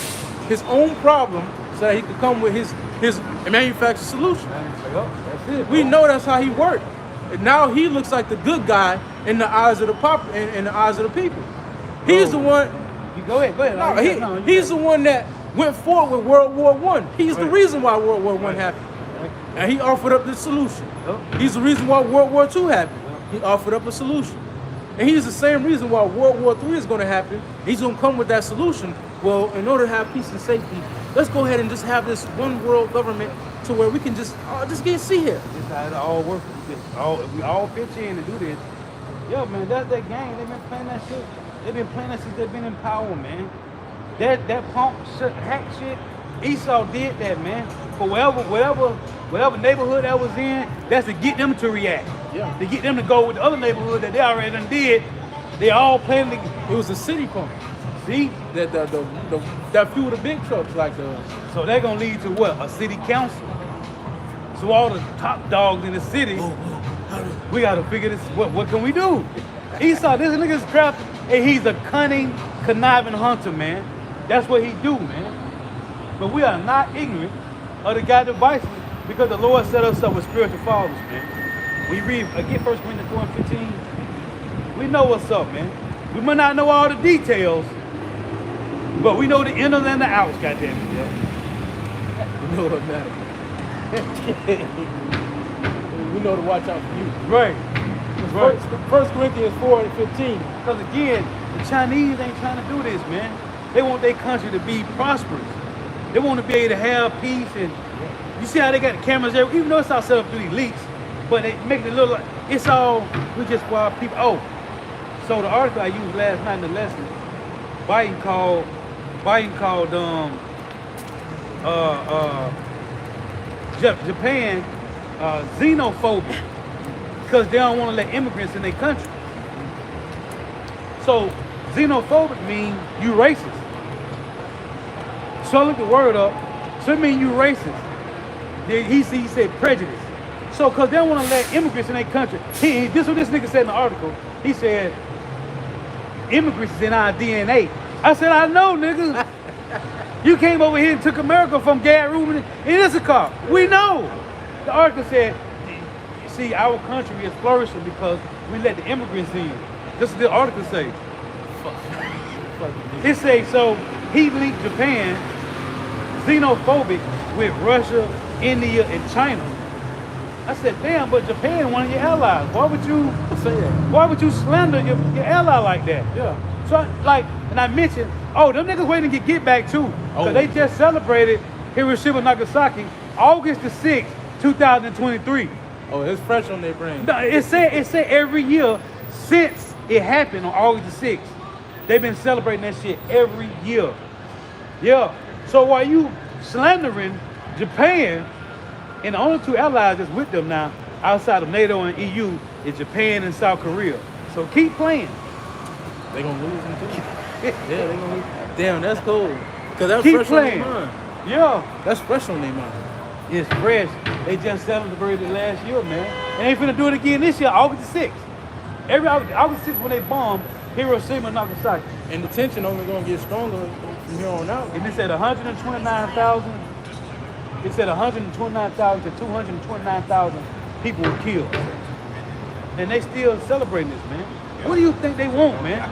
his own problem so that he can come with his manufactured solution. That's it. We know that's how he worked. And now he looks like the good guy in the eyes of the in the eyes of the people. He's the one. You go ahead. No, he's the one that went forward with World War I. He's the reason why World War I happened. And he offered up the solution. He's the reason why World War II happened. He offered up a solution. And he's the same reason why World War III is going to happen. He's going to come with that solution. Well, in order to have peace and safety, let's go ahead and just have this one world government to where we can just get see here. This how it all works. We all pitch in to do this. Yo, man, that's that game. They've been playing that shit. They've been playing that since they've been in power, man. That pump shit, hack shit, Esau did that, man. For whatever neighborhood that was in, that's to get them to react. Yeah. To get them to go with the other neighborhood that they already done did. They all playing the. It was a city pump. See? That fueled the big trucks like the. So they're gonna lead to what? A city council. So all the top dogs in the city, we gotta figure this. What can we do? Esau, this nigga's crafty, and he's a cunning, conniving hunter, man. That's what he do, man. But we are not ignorant of the God's devices because the Lord set us up with spiritual fathers, man. We read again 1 Corinthians 4:15. We know what's up, man. We might not know all the details, but we know the inners and the outs, goddamn it, yo. You know what matters. We know to watch out for you. Right. Right. 1 Corinthians 4:15. Because again, the Chinese ain't trying to do this, man. They want their country to be prosperous. They want to be able to have peace, and you see how they got the cameras there, even though it's all set up through these leaks, but they make it look like it's all, we just for our people. Oh, so the article I used last night in the lesson, Biden called Japan xenophobic because they don't want to let immigrants in their country. So xenophobic means you racist. So I looked the word up. So it means you racist. He said prejudice. So because they don't want to let immigrants in their country. This is what this nigga said in the article. He said, immigrants is in our DNA. I said, I know, nigga. You came over here and took America from Gad Reuben and Issachar. We know. The article said, see, our country is flourishing because we let the immigrants in. This is the article say. It say, so he linked Japan xenophobic with Russia, India, and China. I said, damn, but Japan, one of your allies. Why would you Say that. Why would you slander your ally like that? Yeah. So like, and I mentioned, oh, them niggas waiting to get back too. Oh. Cause they just celebrated Hiroshima, Nagasaki, August the 6th, 2023. Oh, it's fresh on their brain. No, it said every year since it happened on August the 6th. They've been celebrating that shit every year. Yeah. So while you slandering Japan, and the only two allies that's with them now, outside of NATO and EU, is Japan and South Korea. So keep playing. They gonna lose them too. Yeah, they gonna lose. Damn, that's cool. Cause that's Keep fresh playing. on their mind. Yeah. That's fresh on their mind. It's fresh. They just celebrated last year, man. They ain't finna do it again this year, August the 6th. Every August 6th when they bombed Hiroshima and Nagasaki. And the tension only gonna get stronger from here on out. And it said 129,000. It said 129,000 to 229,000 people were killed. And they still celebrating this, man. What do you think they want, man?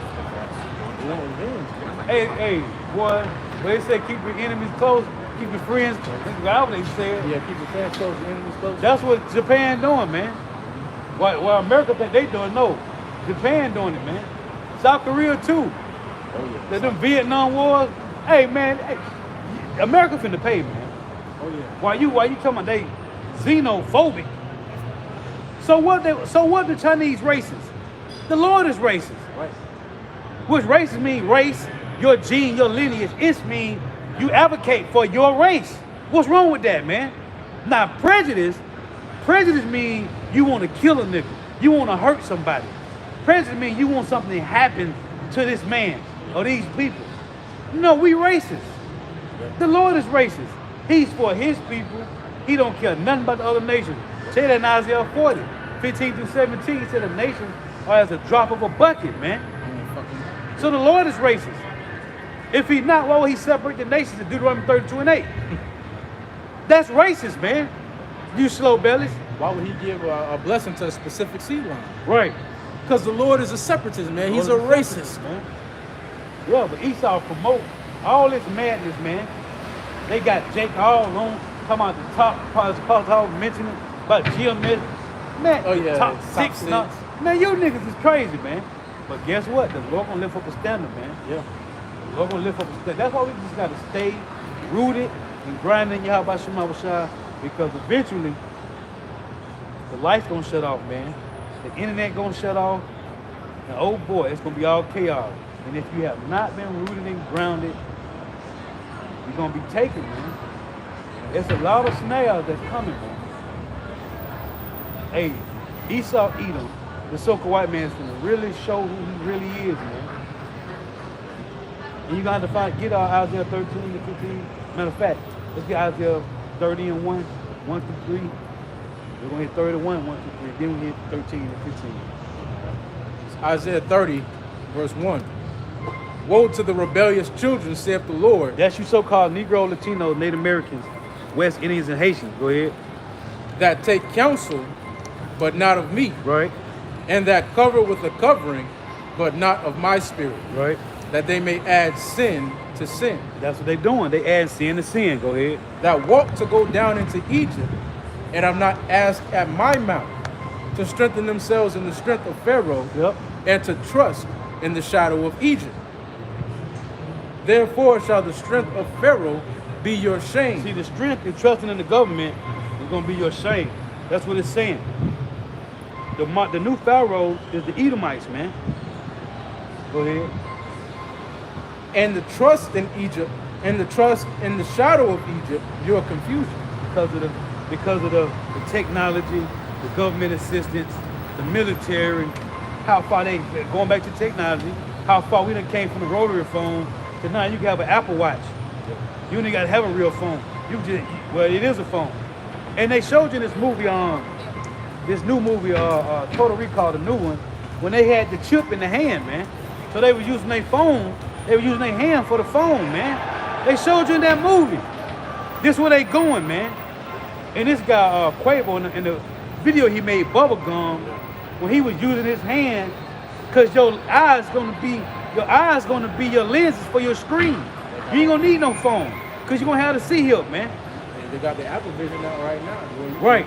They want revenge. Hey, boy, when they say keep your enemies close, keep your friends close. That's what they said. Yeah, keep your fans close, your enemies close. That's what Japan doing, man. What America think they doing, no. Japan doing it, man. South Korea too. Oh Them Vietnam wars. Hey, man, hey, America finna pay, man. Oh yeah. Why you talking about they xenophobic? So what the Chinese racist? The Lord is racist. Right. Which racist mean race, your gene, your lineage. It mean you advocate for your race. What's wrong with that, man? Now prejudice mean you want to kill a nigga. You want to hurt somebody. Prejudice mean you want something to happen to this man or these people. No, we racist. The Lord is racist. He's for his people. He don't care nothing about the other nations. Say that in Isaiah 40, 15 through 17. He said the nations are as a drop of a bucket, man. So the Lord is racist. If he's not, why would he separate the nations in Deuteronomy 32 and 8? That's racist, man. You slow bellies. Why would he give a blessing to a specific seed line? Right. Because the Lord is a separatist, man. He's a racist. man. Yeah, but Esau promote all this madness, man. They got Jake all on, come out the top, mentioning about GMS. Man, Oh, yeah, top top six. six. Now, man, you niggas is crazy, man. But guess what? The Lord gonna lift up a standard, man. Yeah. The Lord gonna lift up a standard. That's why we just gotta stay rooted and grinding Yahweh Shema Shah, because eventually the lights gonna shut off, man. The internet gonna shut off. And oh boy, it's gonna be all chaos. And if you have not been rooted and grounded, you're gonna be taken, man. It's a lot of snares that's coming, man. Hey, Esau Edom, the so-called white man, is gonna really show who he really is, man. And you're gonna have to get Isaiah 13 to 15. Matter of fact, let's get Isaiah 30 and 1 through 3. We're gonna hit 31, 1 through 3. Then we hit 13 and 15. Isaiah 30, verse 1. Woe to the rebellious children, saith the Lord, That's you so-called Negro, Latino, Native Americans, West Indians, and Haitians. Go ahead. that take counsel, but not of me, Right, and that cover with a covering, but not of my spirit, right. that they may add sin to sin, That's what they're doing. They add sin to sin. Go ahead. that walk to go down into Egypt, and have not asked at my mouth, to strengthen themselves in the strength of Pharaoh, Yep. and to trust in the shadow of Egypt. Therefore shall the strength of Pharaoh be your shame. See, the strength and trusting in the government is going to be your shame. That's what it's saying. The new Pharaoh is the Edomites, man. Go ahead. And the trust in Egypt, and the trust in the shadow of Egypt, your confusion. Because of the technology, the government assistance, the military, how far they going back to technology, how far we done came from the rotary phone to now you can have an Apple Watch. You ain't got to have a real phone. It is a phone. And they showed you in this movie, this new movie, Total Recall, the new one, when they had the chip in the hand, man. So they were using their phone, they were using their hand for the phone, man. They showed you in that movie. This where they going, man. And this guy, Quavo, in the video he made, Bubblegum, when he was using his hand, because your eyes gonna be your lenses for your screen. You ain't gonna need no phone, because you're gonna have to see help, man. And they got the Apple Vision out right now. Right.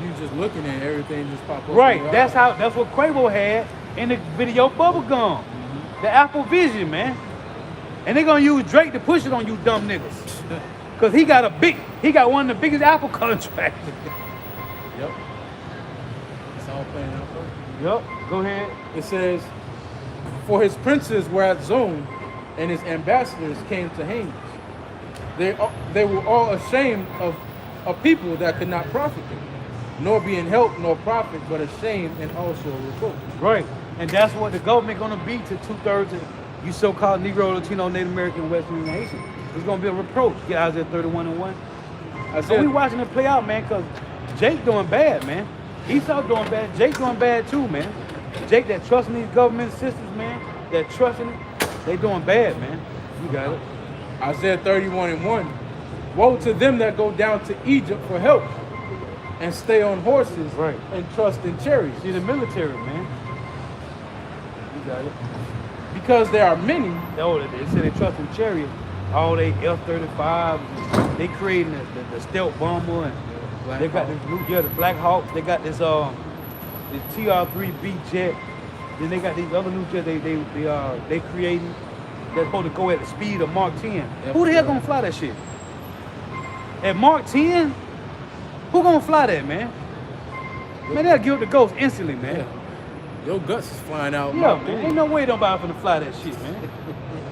You just looking at everything just pop up. Right. in your That's eye. that's what Quavo had in the video Bubblegum. The Apple Vision, man. And they're gonna use Drake to push it on you dumb niggas. Cause he got one of the biggest Apple contracts. Yep. It's all playing out for you. Yup. Go ahead. It says, for his princes were at Zone, and his ambassadors came to Hanes. They were all ashamed of a people that could not profit them, nor be in help nor profit, but ashamed and also a reproach. Right. And that's what the government gonna be to 2/3 of you so-called Negro, Latino, Native American, West Indian Haitian. It's gonna be a reproach. Get Isaiah 31:1. I So said, we watching it play out, man, because Jake doing bad, man. Esau doing bad. Jake doing bad too, man. Jake that trusting these government systems, man, that trusting it, they doing bad, man. You got it. Isaiah 31:1. Woe to them that go down to Egypt for help and stay on horses Right. and trust in chariots. See the military, man. You got it. Because there are many, That's what it is. They say they trust in chariots. All they F-35, they creating the stealth bomber, and Black they got Hawk. this new, the Black Hawks. They got this TR-3B jet. Then they got these other new jets they creating that's supposed to go at the speed of Mark 10. Who the hell gonna fly that shit? At Mark 10? Who gonna fly that, man? Man, they'll give up the ghost instantly, man. yeah, your guts is flying out. Yeah, my man. Ain't no way nobody finna fly that shit, man.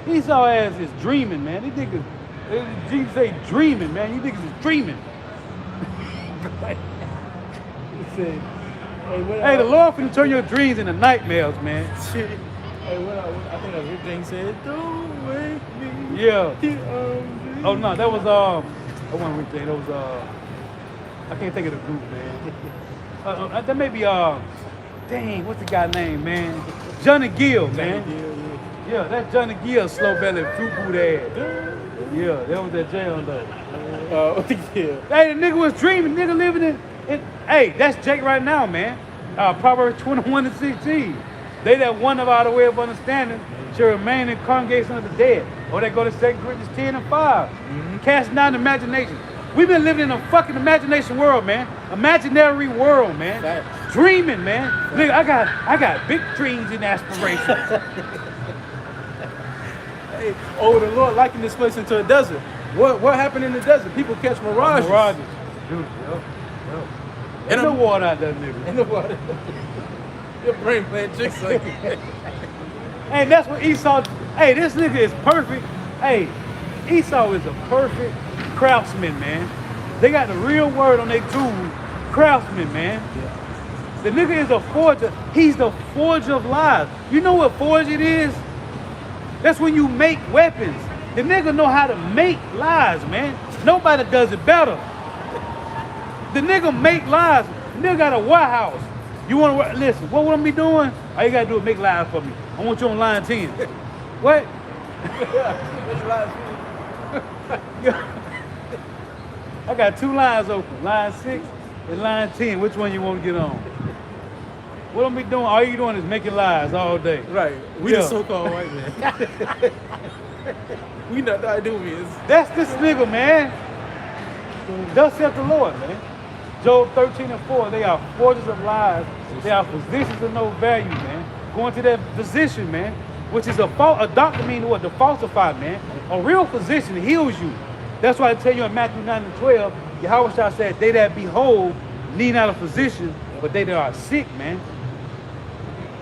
Esau ass is dreaming, man. These niggas, Jesus say dreaming, man. You niggas is dreaming. He said, hey, what Hey, the Lord finna turn your dreams into nightmares, man. Hey, I think that's what James said. Don't wake me. Yeah. Yeah, Oh no, that was I wasn't Rick James. That was I can't think of the group, man. That may be dang, what's the guy name, man? Johnny Gill, man. Yeah, that's Johnny Gill, slow belly, fruit boot ass. Yeah, that was that jail though. Yeah. Hey, the nigga was dreaming. Nigga living in hey, that's Jake right now, man. Proverbs 21:16. They that one of our way of understanding shall remain in congregation of the dead. Or they go to 2 Corinthians 10:5. Casting down imagination. We've been living in a fucking imagination world, man. Imaginary world, man. Facts. Dreaming, man. Nigga, I got big dreams and aspirations. Hey, oh, the Lord likened this place into a desert. What happened in the desert? People catch mirages. Dude, yo. And Ain't no I'm- water out there, nigga. In the water. Your brain playing tricks on you. Hey, that's what Esau. Hey, this nigga is perfect. Hey, Esau is a perfect craftsman, man. They got the real word on their tools. Craftsman, man. The nigga is a forger. He's the forger of lies. You know what forging is? That's when you make weapons. The nigga know how to make lies, man. Nobody does it better. The nigga make lies. The nigga got a White House. You want to listen? What would I be doing? All you gotta do is make lies for me. I want you on line 10. What? I got 2 lines open, line 6 and line 10. Which one you want to get on? What I'm be doing? All you doing is making lies all day. Right. We Yeah. the so-called white man. We not that dubious. That's this nigga, man. Thus saith the Lord, man. Job 13:4. They are forgers of lies. They are physicians of no value, man. Going to that physician, man, which is a doctor meaning what? To falsify, man. A real physician heals you. That's why I tell you in Matthew 9:12, Yahweh said, they that be whole need not a physician, but they that are sick, man.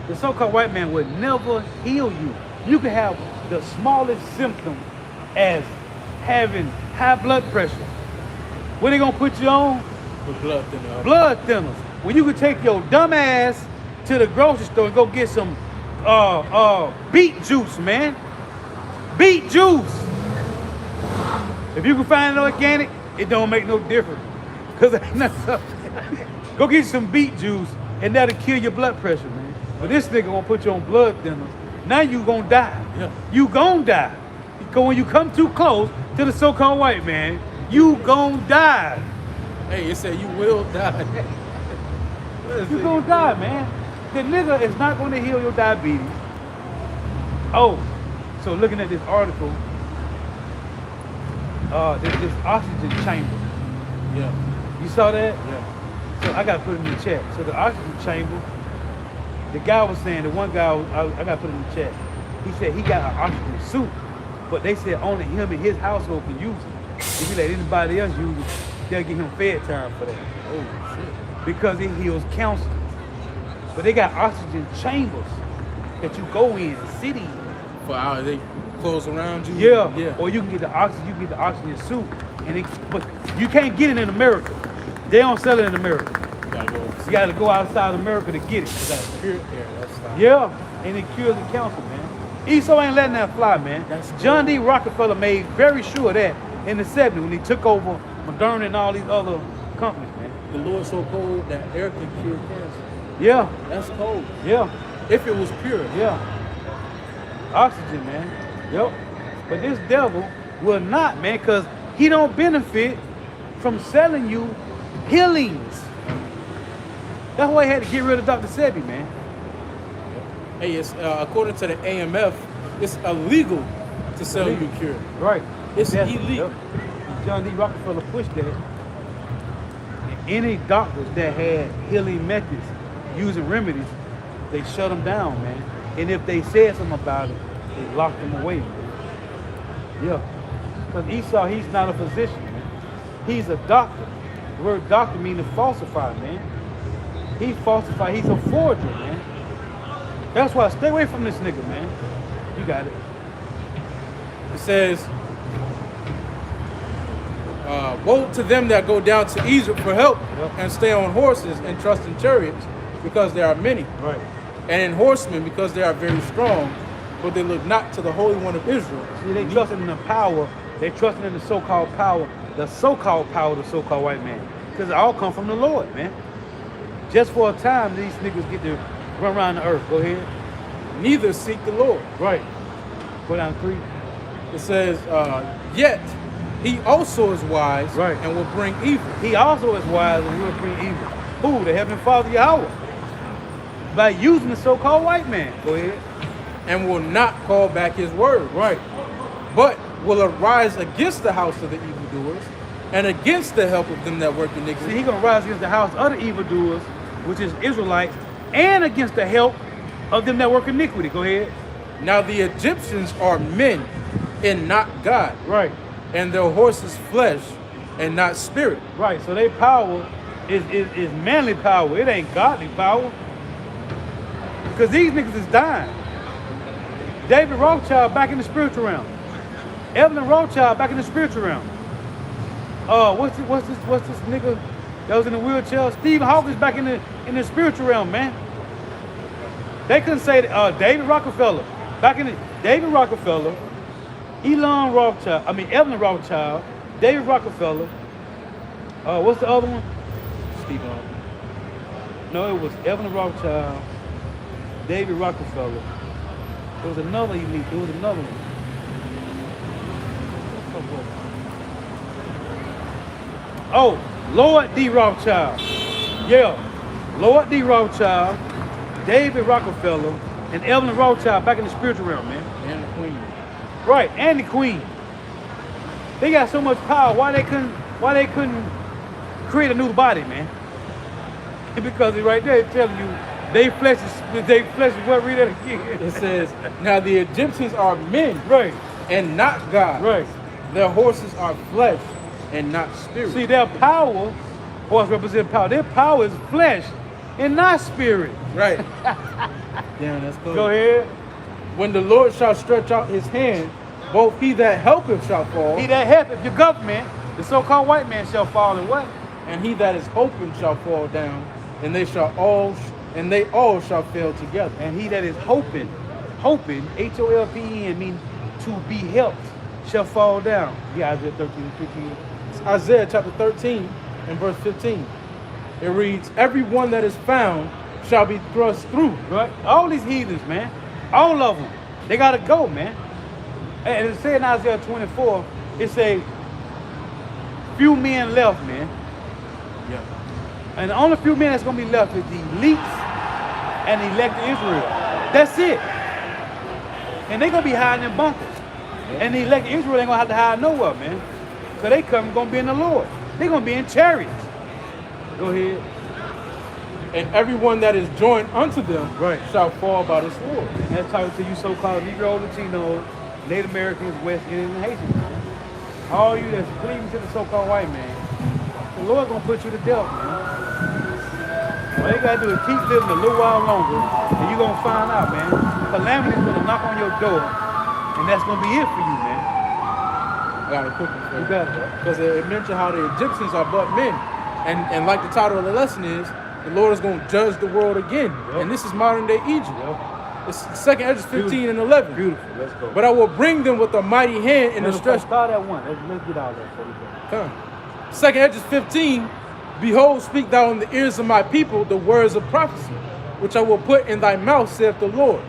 The so-called white man would never heal you. You can have the smallest symptom as having high blood pressure. What they gonna put you on? With blood thinner. Blood thinners. When you can take your dumb ass to the grocery store and go get some beet juice, man. Beet juice. If you can find it organic, it don't make no difference. Cause go get you some beet juice and that'll kill your blood pressure, man. But this nigga gonna put you on blood thinners. Now you gonna die. Yeah. You gonna die. Because when you come too close to the so-called white man, you gonna die. Hey, it said you will die. You gonna die, man. The nigga is not gonna heal your diabetes. Oh, so looking at this article, this oxygen chamber. Yeah. You saw that? Yeah. So I got to put it in the chat. So the oxygen chamber, the guy was saying, the one guy, I got to put it in the chat. He said he got an oxygen suit, but they said only him and his household can use it. If you let anybody else use it, they'll give him fed time for that. Oh shit. Because it heals cancer. But they got oxygen chambers that you go in, sit in. For how they close around you. Yeah. Yeah. Or you can get the oxygen suit, but you can't get it in America. They don't sell it in America. You gotta go outside America to get it. That's pure air. That's not. Yeah, and it cures the cancer, man. ESO ain't letting that fly, man. That's John D. Rockefeller made very sure of that in the 70s when he took over Moderna and all these other companies, man. The Lord's so cold that air can cure cancer. Yeah, That's cold. yeah, If it was pure. yeah. Oxygen, man. Yep. But this devil will not, man, because he don't benefit from selling you healings. That's why he had to get rid of Dr. Sebi, man. Hey, it's according to the AMF, it's illegal to sell you cure. Right. It's That's- illegal. yep. John D. Rockefeller pushed that. And any doctors that had healing methods using remedies, they shut them down, man. And if they said something about it, they locked them away, man. Yeah. Because Esau, he's not a physician, man. He's a doctor. The word doctor means to falsify, man. He falsified, he's a forger, man. That's why stay away from this nigga, man. You got it. It says, woe to them that go down to Egypt for help Yep. and stay on horses and trust in chariots because there are many, Right. and in horsemen because they are very strong, but they look not to the Holy One of Israel. See, they trusting in the power. They trusting in the so-called power, the so-called power of the so-called white man. Because it all come from the Lord, man. Just for a time, these niggas get to run around the earth. Go ahead. Neither seek the Lord. Right. Go down 3. It says, yet he also is wise Right. and will bring evil. He also is wise and will bring evil. Who? The Heavenly Father Yahweh. By using the so-called white man. Go ahead. And will not call back his word. Right. But will arise against the house of the evildoers and against the help of them that work See, iniquity. he gonna rise against the house of the evildoers, which is Israelites, and against the help of them that work iniquity. Go ahead. Now the Egyptians are men and not God, Right. and their horses flesh and not spirit. Right. So their power is manly power. It ain't godly power. Because these niggas is dying. David Rothschild back in the spiritual realm. Evelyn Rothschild back in the spiritual realm. What's this nigga that was in the wheelchair? Stephen Hawkins back in the spiritual realm, man. They couldn't say that, David Rockefeller back in the David Rockefeller, Evelyn Rothschild, David Rockefeller. What's the other one? Stephen. No, it was Evelyn Rothschild, David Rockefeller. There was another elite. There was another one. Oh, Lord D. Rothschild. Yeah. Lord D. Rothschild, David Rockefeller, and Evelyn Rothschild back in the spiritual realm, man. And the queen. Right, and the Queen. They got so much power. Why they couldn't create a new body, man? Because it's right there telling you they flesh is what, read that again. It says, now the Egyptians are men Right, and not God. right. Their horses are flesh and not spirit. See, their power, horse represent power. Their power is flesh and not spirit. Right. Damn, that's cool. Go ahead. When the Lord shall stretch out his hand, both he that helpeth shall fall, He that helpeth your government, the so-called white man shall fall in what? and he that is hoping shall fall down, and they all shall fail together. And he that is hoping, H-O-L-P-E-N, mean to be helped, shall fall down. Yeah, Isaiah 13, 15. It's Isaiah chapter 13 and verse 15. It reads, everyone that is found shall be thrust through. Right? All these heathens, man. All of them. They got to go, man. And it said in Isaiah 24, it say, few men left, man. Yeah. And the only few men that's going to be left is the elites and the elected Israel. That's it. And they going to be hiding in bunkers. And the elected Israel ain't going to have to hide nowhere, man. Because they going to be in the Lord. They going to be in chariots. Go ahead. and everyone that is joined unto them Right. shall fall by the sword. And that's talking to you so-called Negro, Latino, Native Americans, West Indians, and Haitians. All you that's cleaving to the so-called white man, the Lord gonna put you to death, man. All you gotta do is keep living a little while longer, and you gonna find out, man. Calamity's gonna knock on your door, and that's gonna be it for you, man. I got a quick one for You you. got it. Because it mentioned how the Egyptians are but men. And like the title of the lesson is, the Lord is going to judge the world again. Yep. And this is modern day Egypt. Yep. It's 2nd Esdras 15 and 11. Beautiful. Let's go. But I will bring them with a mighty hand and a let's stretched. start at one. Let's get out of that before we go. Come. 2nd Esdras 15. Behold, speak thou in the ears of my people the words of prophecy, which I will put in thy mouth, saith the Lord,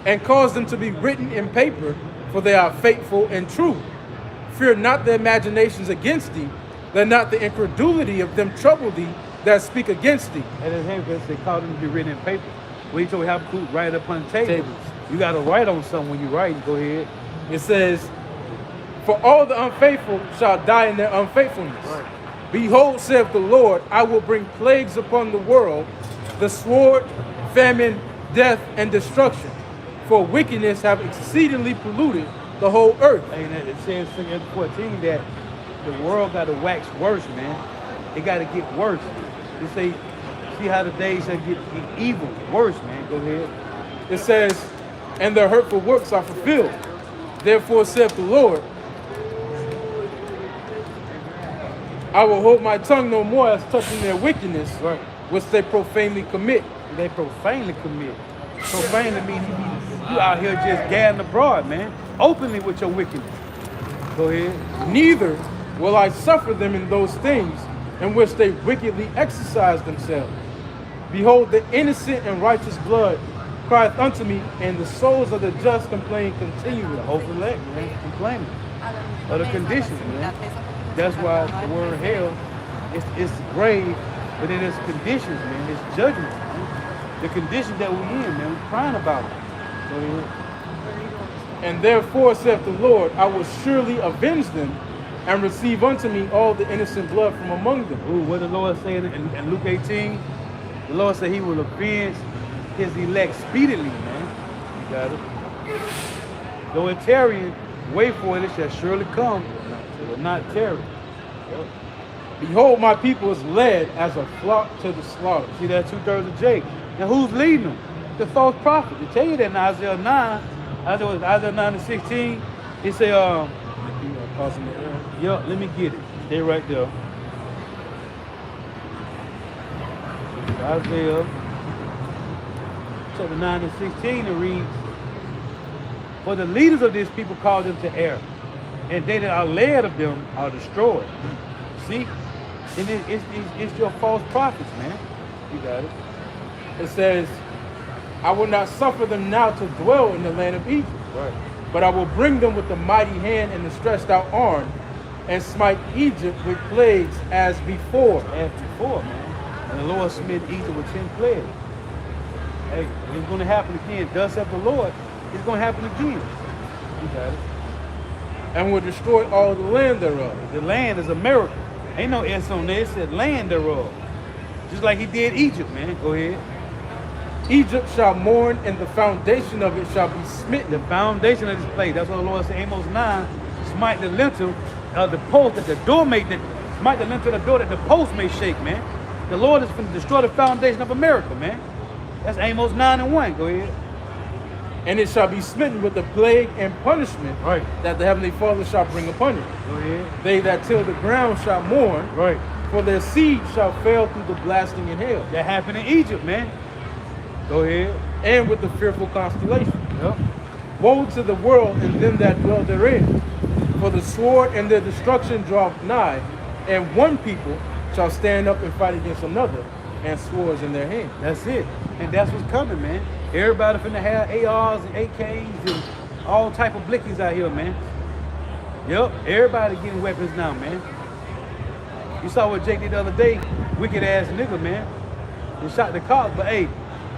and cause them to be written in paper, for they are faithful and true. Fear not the imaginations against thee, let not the incredulity of them trouble thee that speak against thee. And his hand, they called them to be written in paper. We told you have to write upon tables. Tables. You got to write on something when you write. Go ahead. It says, for all the unfaithful shall die in their unfaithfulness. Right. Behold, saith the Lord, I will bring plagues upon the world, the sword, famine, death, and destruction. For wickedness have exceedingly polluted the whole earth. And it says in Exodus 14 that the world got to wax worse, man. It got to get worse. They say, see how the days shall get evil, worse, man. Go ahead. It says, and their hurtful works are fulfilled. Therefore saith the Lord, I will hold my tongue no more as touching their wickedness, Right. which they profanely commit. They profanely commit. Profanely means you out here just gadding abroad, man. Openly with your wickedness. Go ahead. Neither will I suffer them in those things in which they wickedly exercise themselves. Behold, the innocent and righteous blood crieth unto me, and the souls of the just complain continually. Hopefully, man, complaining. Of the conditions, man. That's why the word hell, it's grave, but it is conditions, man. It's judgment, man. The conditions that we're in, man. We're crying about it. Go ahead. And therefore, saith the Lord, I will surely avenge them and receive unto me all the innocent blood from among them. Ooh, what the Lord said in Luke 18, the Lord said he will avenge his elect speedily, man. You got it. Though it tarry, wait for it, it shall surely come. It will not tarry. Behold, my people is led as a flock to the slaughter. See that 2/3 of Jake. Now who's leading them? The false prophet. They tell you that in Isaiah 9, Isaiah 9 and 16, it say, yeah, let me get it. Stay right there. Isaiah chapter 9 and 16, it reads, for the leaders of this people call them to error, and they that are led of them are destroyed. See? And it's your false prophets, man. You got it. It says, I will not suffer them now to dwell in the land of Egypt, Right. but I will bring them with the mighty hand and the stretched out arm, and smite Egypt with plagues as before. As before, man. And the Lord smit Egypt with 10 plagues. Hey, it's going to happen again. Thus saith the Lord, it's going to happen again. You got it. And will destroy all the land thereof. The land is America. Ain't no S on there. It said land thereof. Just like he did Egypt, man. Go ahead. Egypt shall mourn, and the foundation of it shall be smitten. The foundation of this place. That's what the Lord said, Amos 9, smite the lintel of the post that the door may, smite the lintel of the door that the post may shake, man. The Lord is going to destroy the foundation of America, man. That's Amos 9 and 1. Go ahead. And it shall be smitten with the plague and punishment Right. that the Heavenly Father shall bring upon it. Go ahead. They that till the ground shall mourn, Right. for their seed shall fail through the blasting and hail, That happened in Egypt, man. Go ahead. and with the fearful constellation. Yep. Woe to the world and them that dwell therein, for the sword and their destruction draweth nigh, and one people shall stand up and fight against another, and swords in their hand. That's it. And that's what's coming, man. Everybody finna have ARs and AKs and all type of blickies out here, man. Yep. Everybody getting weapons now, man. You saw what Jake did the other day. Wicked ass nigga, man. He shot the cops, but hey,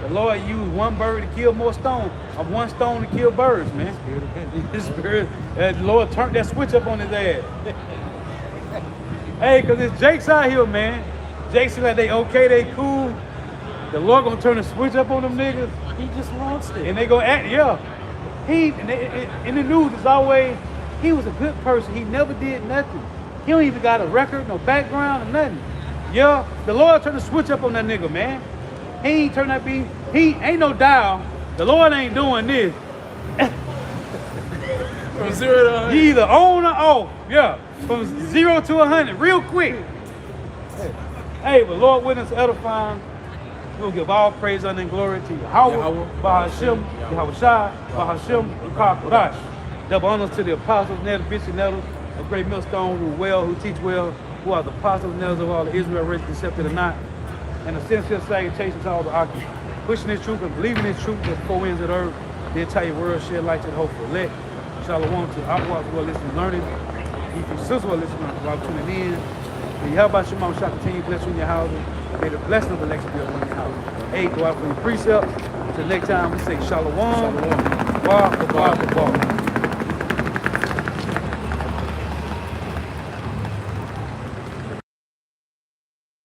the Lord used one bird to kill more stone, or one stone to kill birds, man. His spirit, the Lord turned that switch up on his ass. Hey, cause it's Jake's out here, man. Jake's like they okay, they cool. The Lord gonna turn the switch up on them niggas, He just launched it. and they go act. Yeah, in the news is always he was a good person. He never did nothing. He don't even got a record, no background, or nothing. Yeah, the Lord turned the switch up on that nigga, man. He ain't turn that beat. He ain't no dial. The Lord ain't doing this. From 0 to 100. You either on or off. Yeah, from 0 to 100, real quick. Hey, but Lord, witness edifying. We'll give all praise, honor, and glory to Yahweh, Yahweh, Bahashim, Yahweh Shai, Bahashim, Kodash. Double honors to the apostles, Nettle, Bishop Nettle, a great millstone who teach well, who are the apostles, Nettles of all of Israel, raised accepted or not. And a sincere salutation to all the Aki, pushing this truth and believing this truth that four winds of the earth, the entire world shed light to the hopeful elect. Shalom to Aquas who are listening, learning. If you sisters who are listening while tuning in. May Yahweh Shemam shall continue to bless you in your houses. May the blessing of the Lex be upon your house. Hey, go out for your precepts. Until next time, we say Shalom. Shalom. Wa,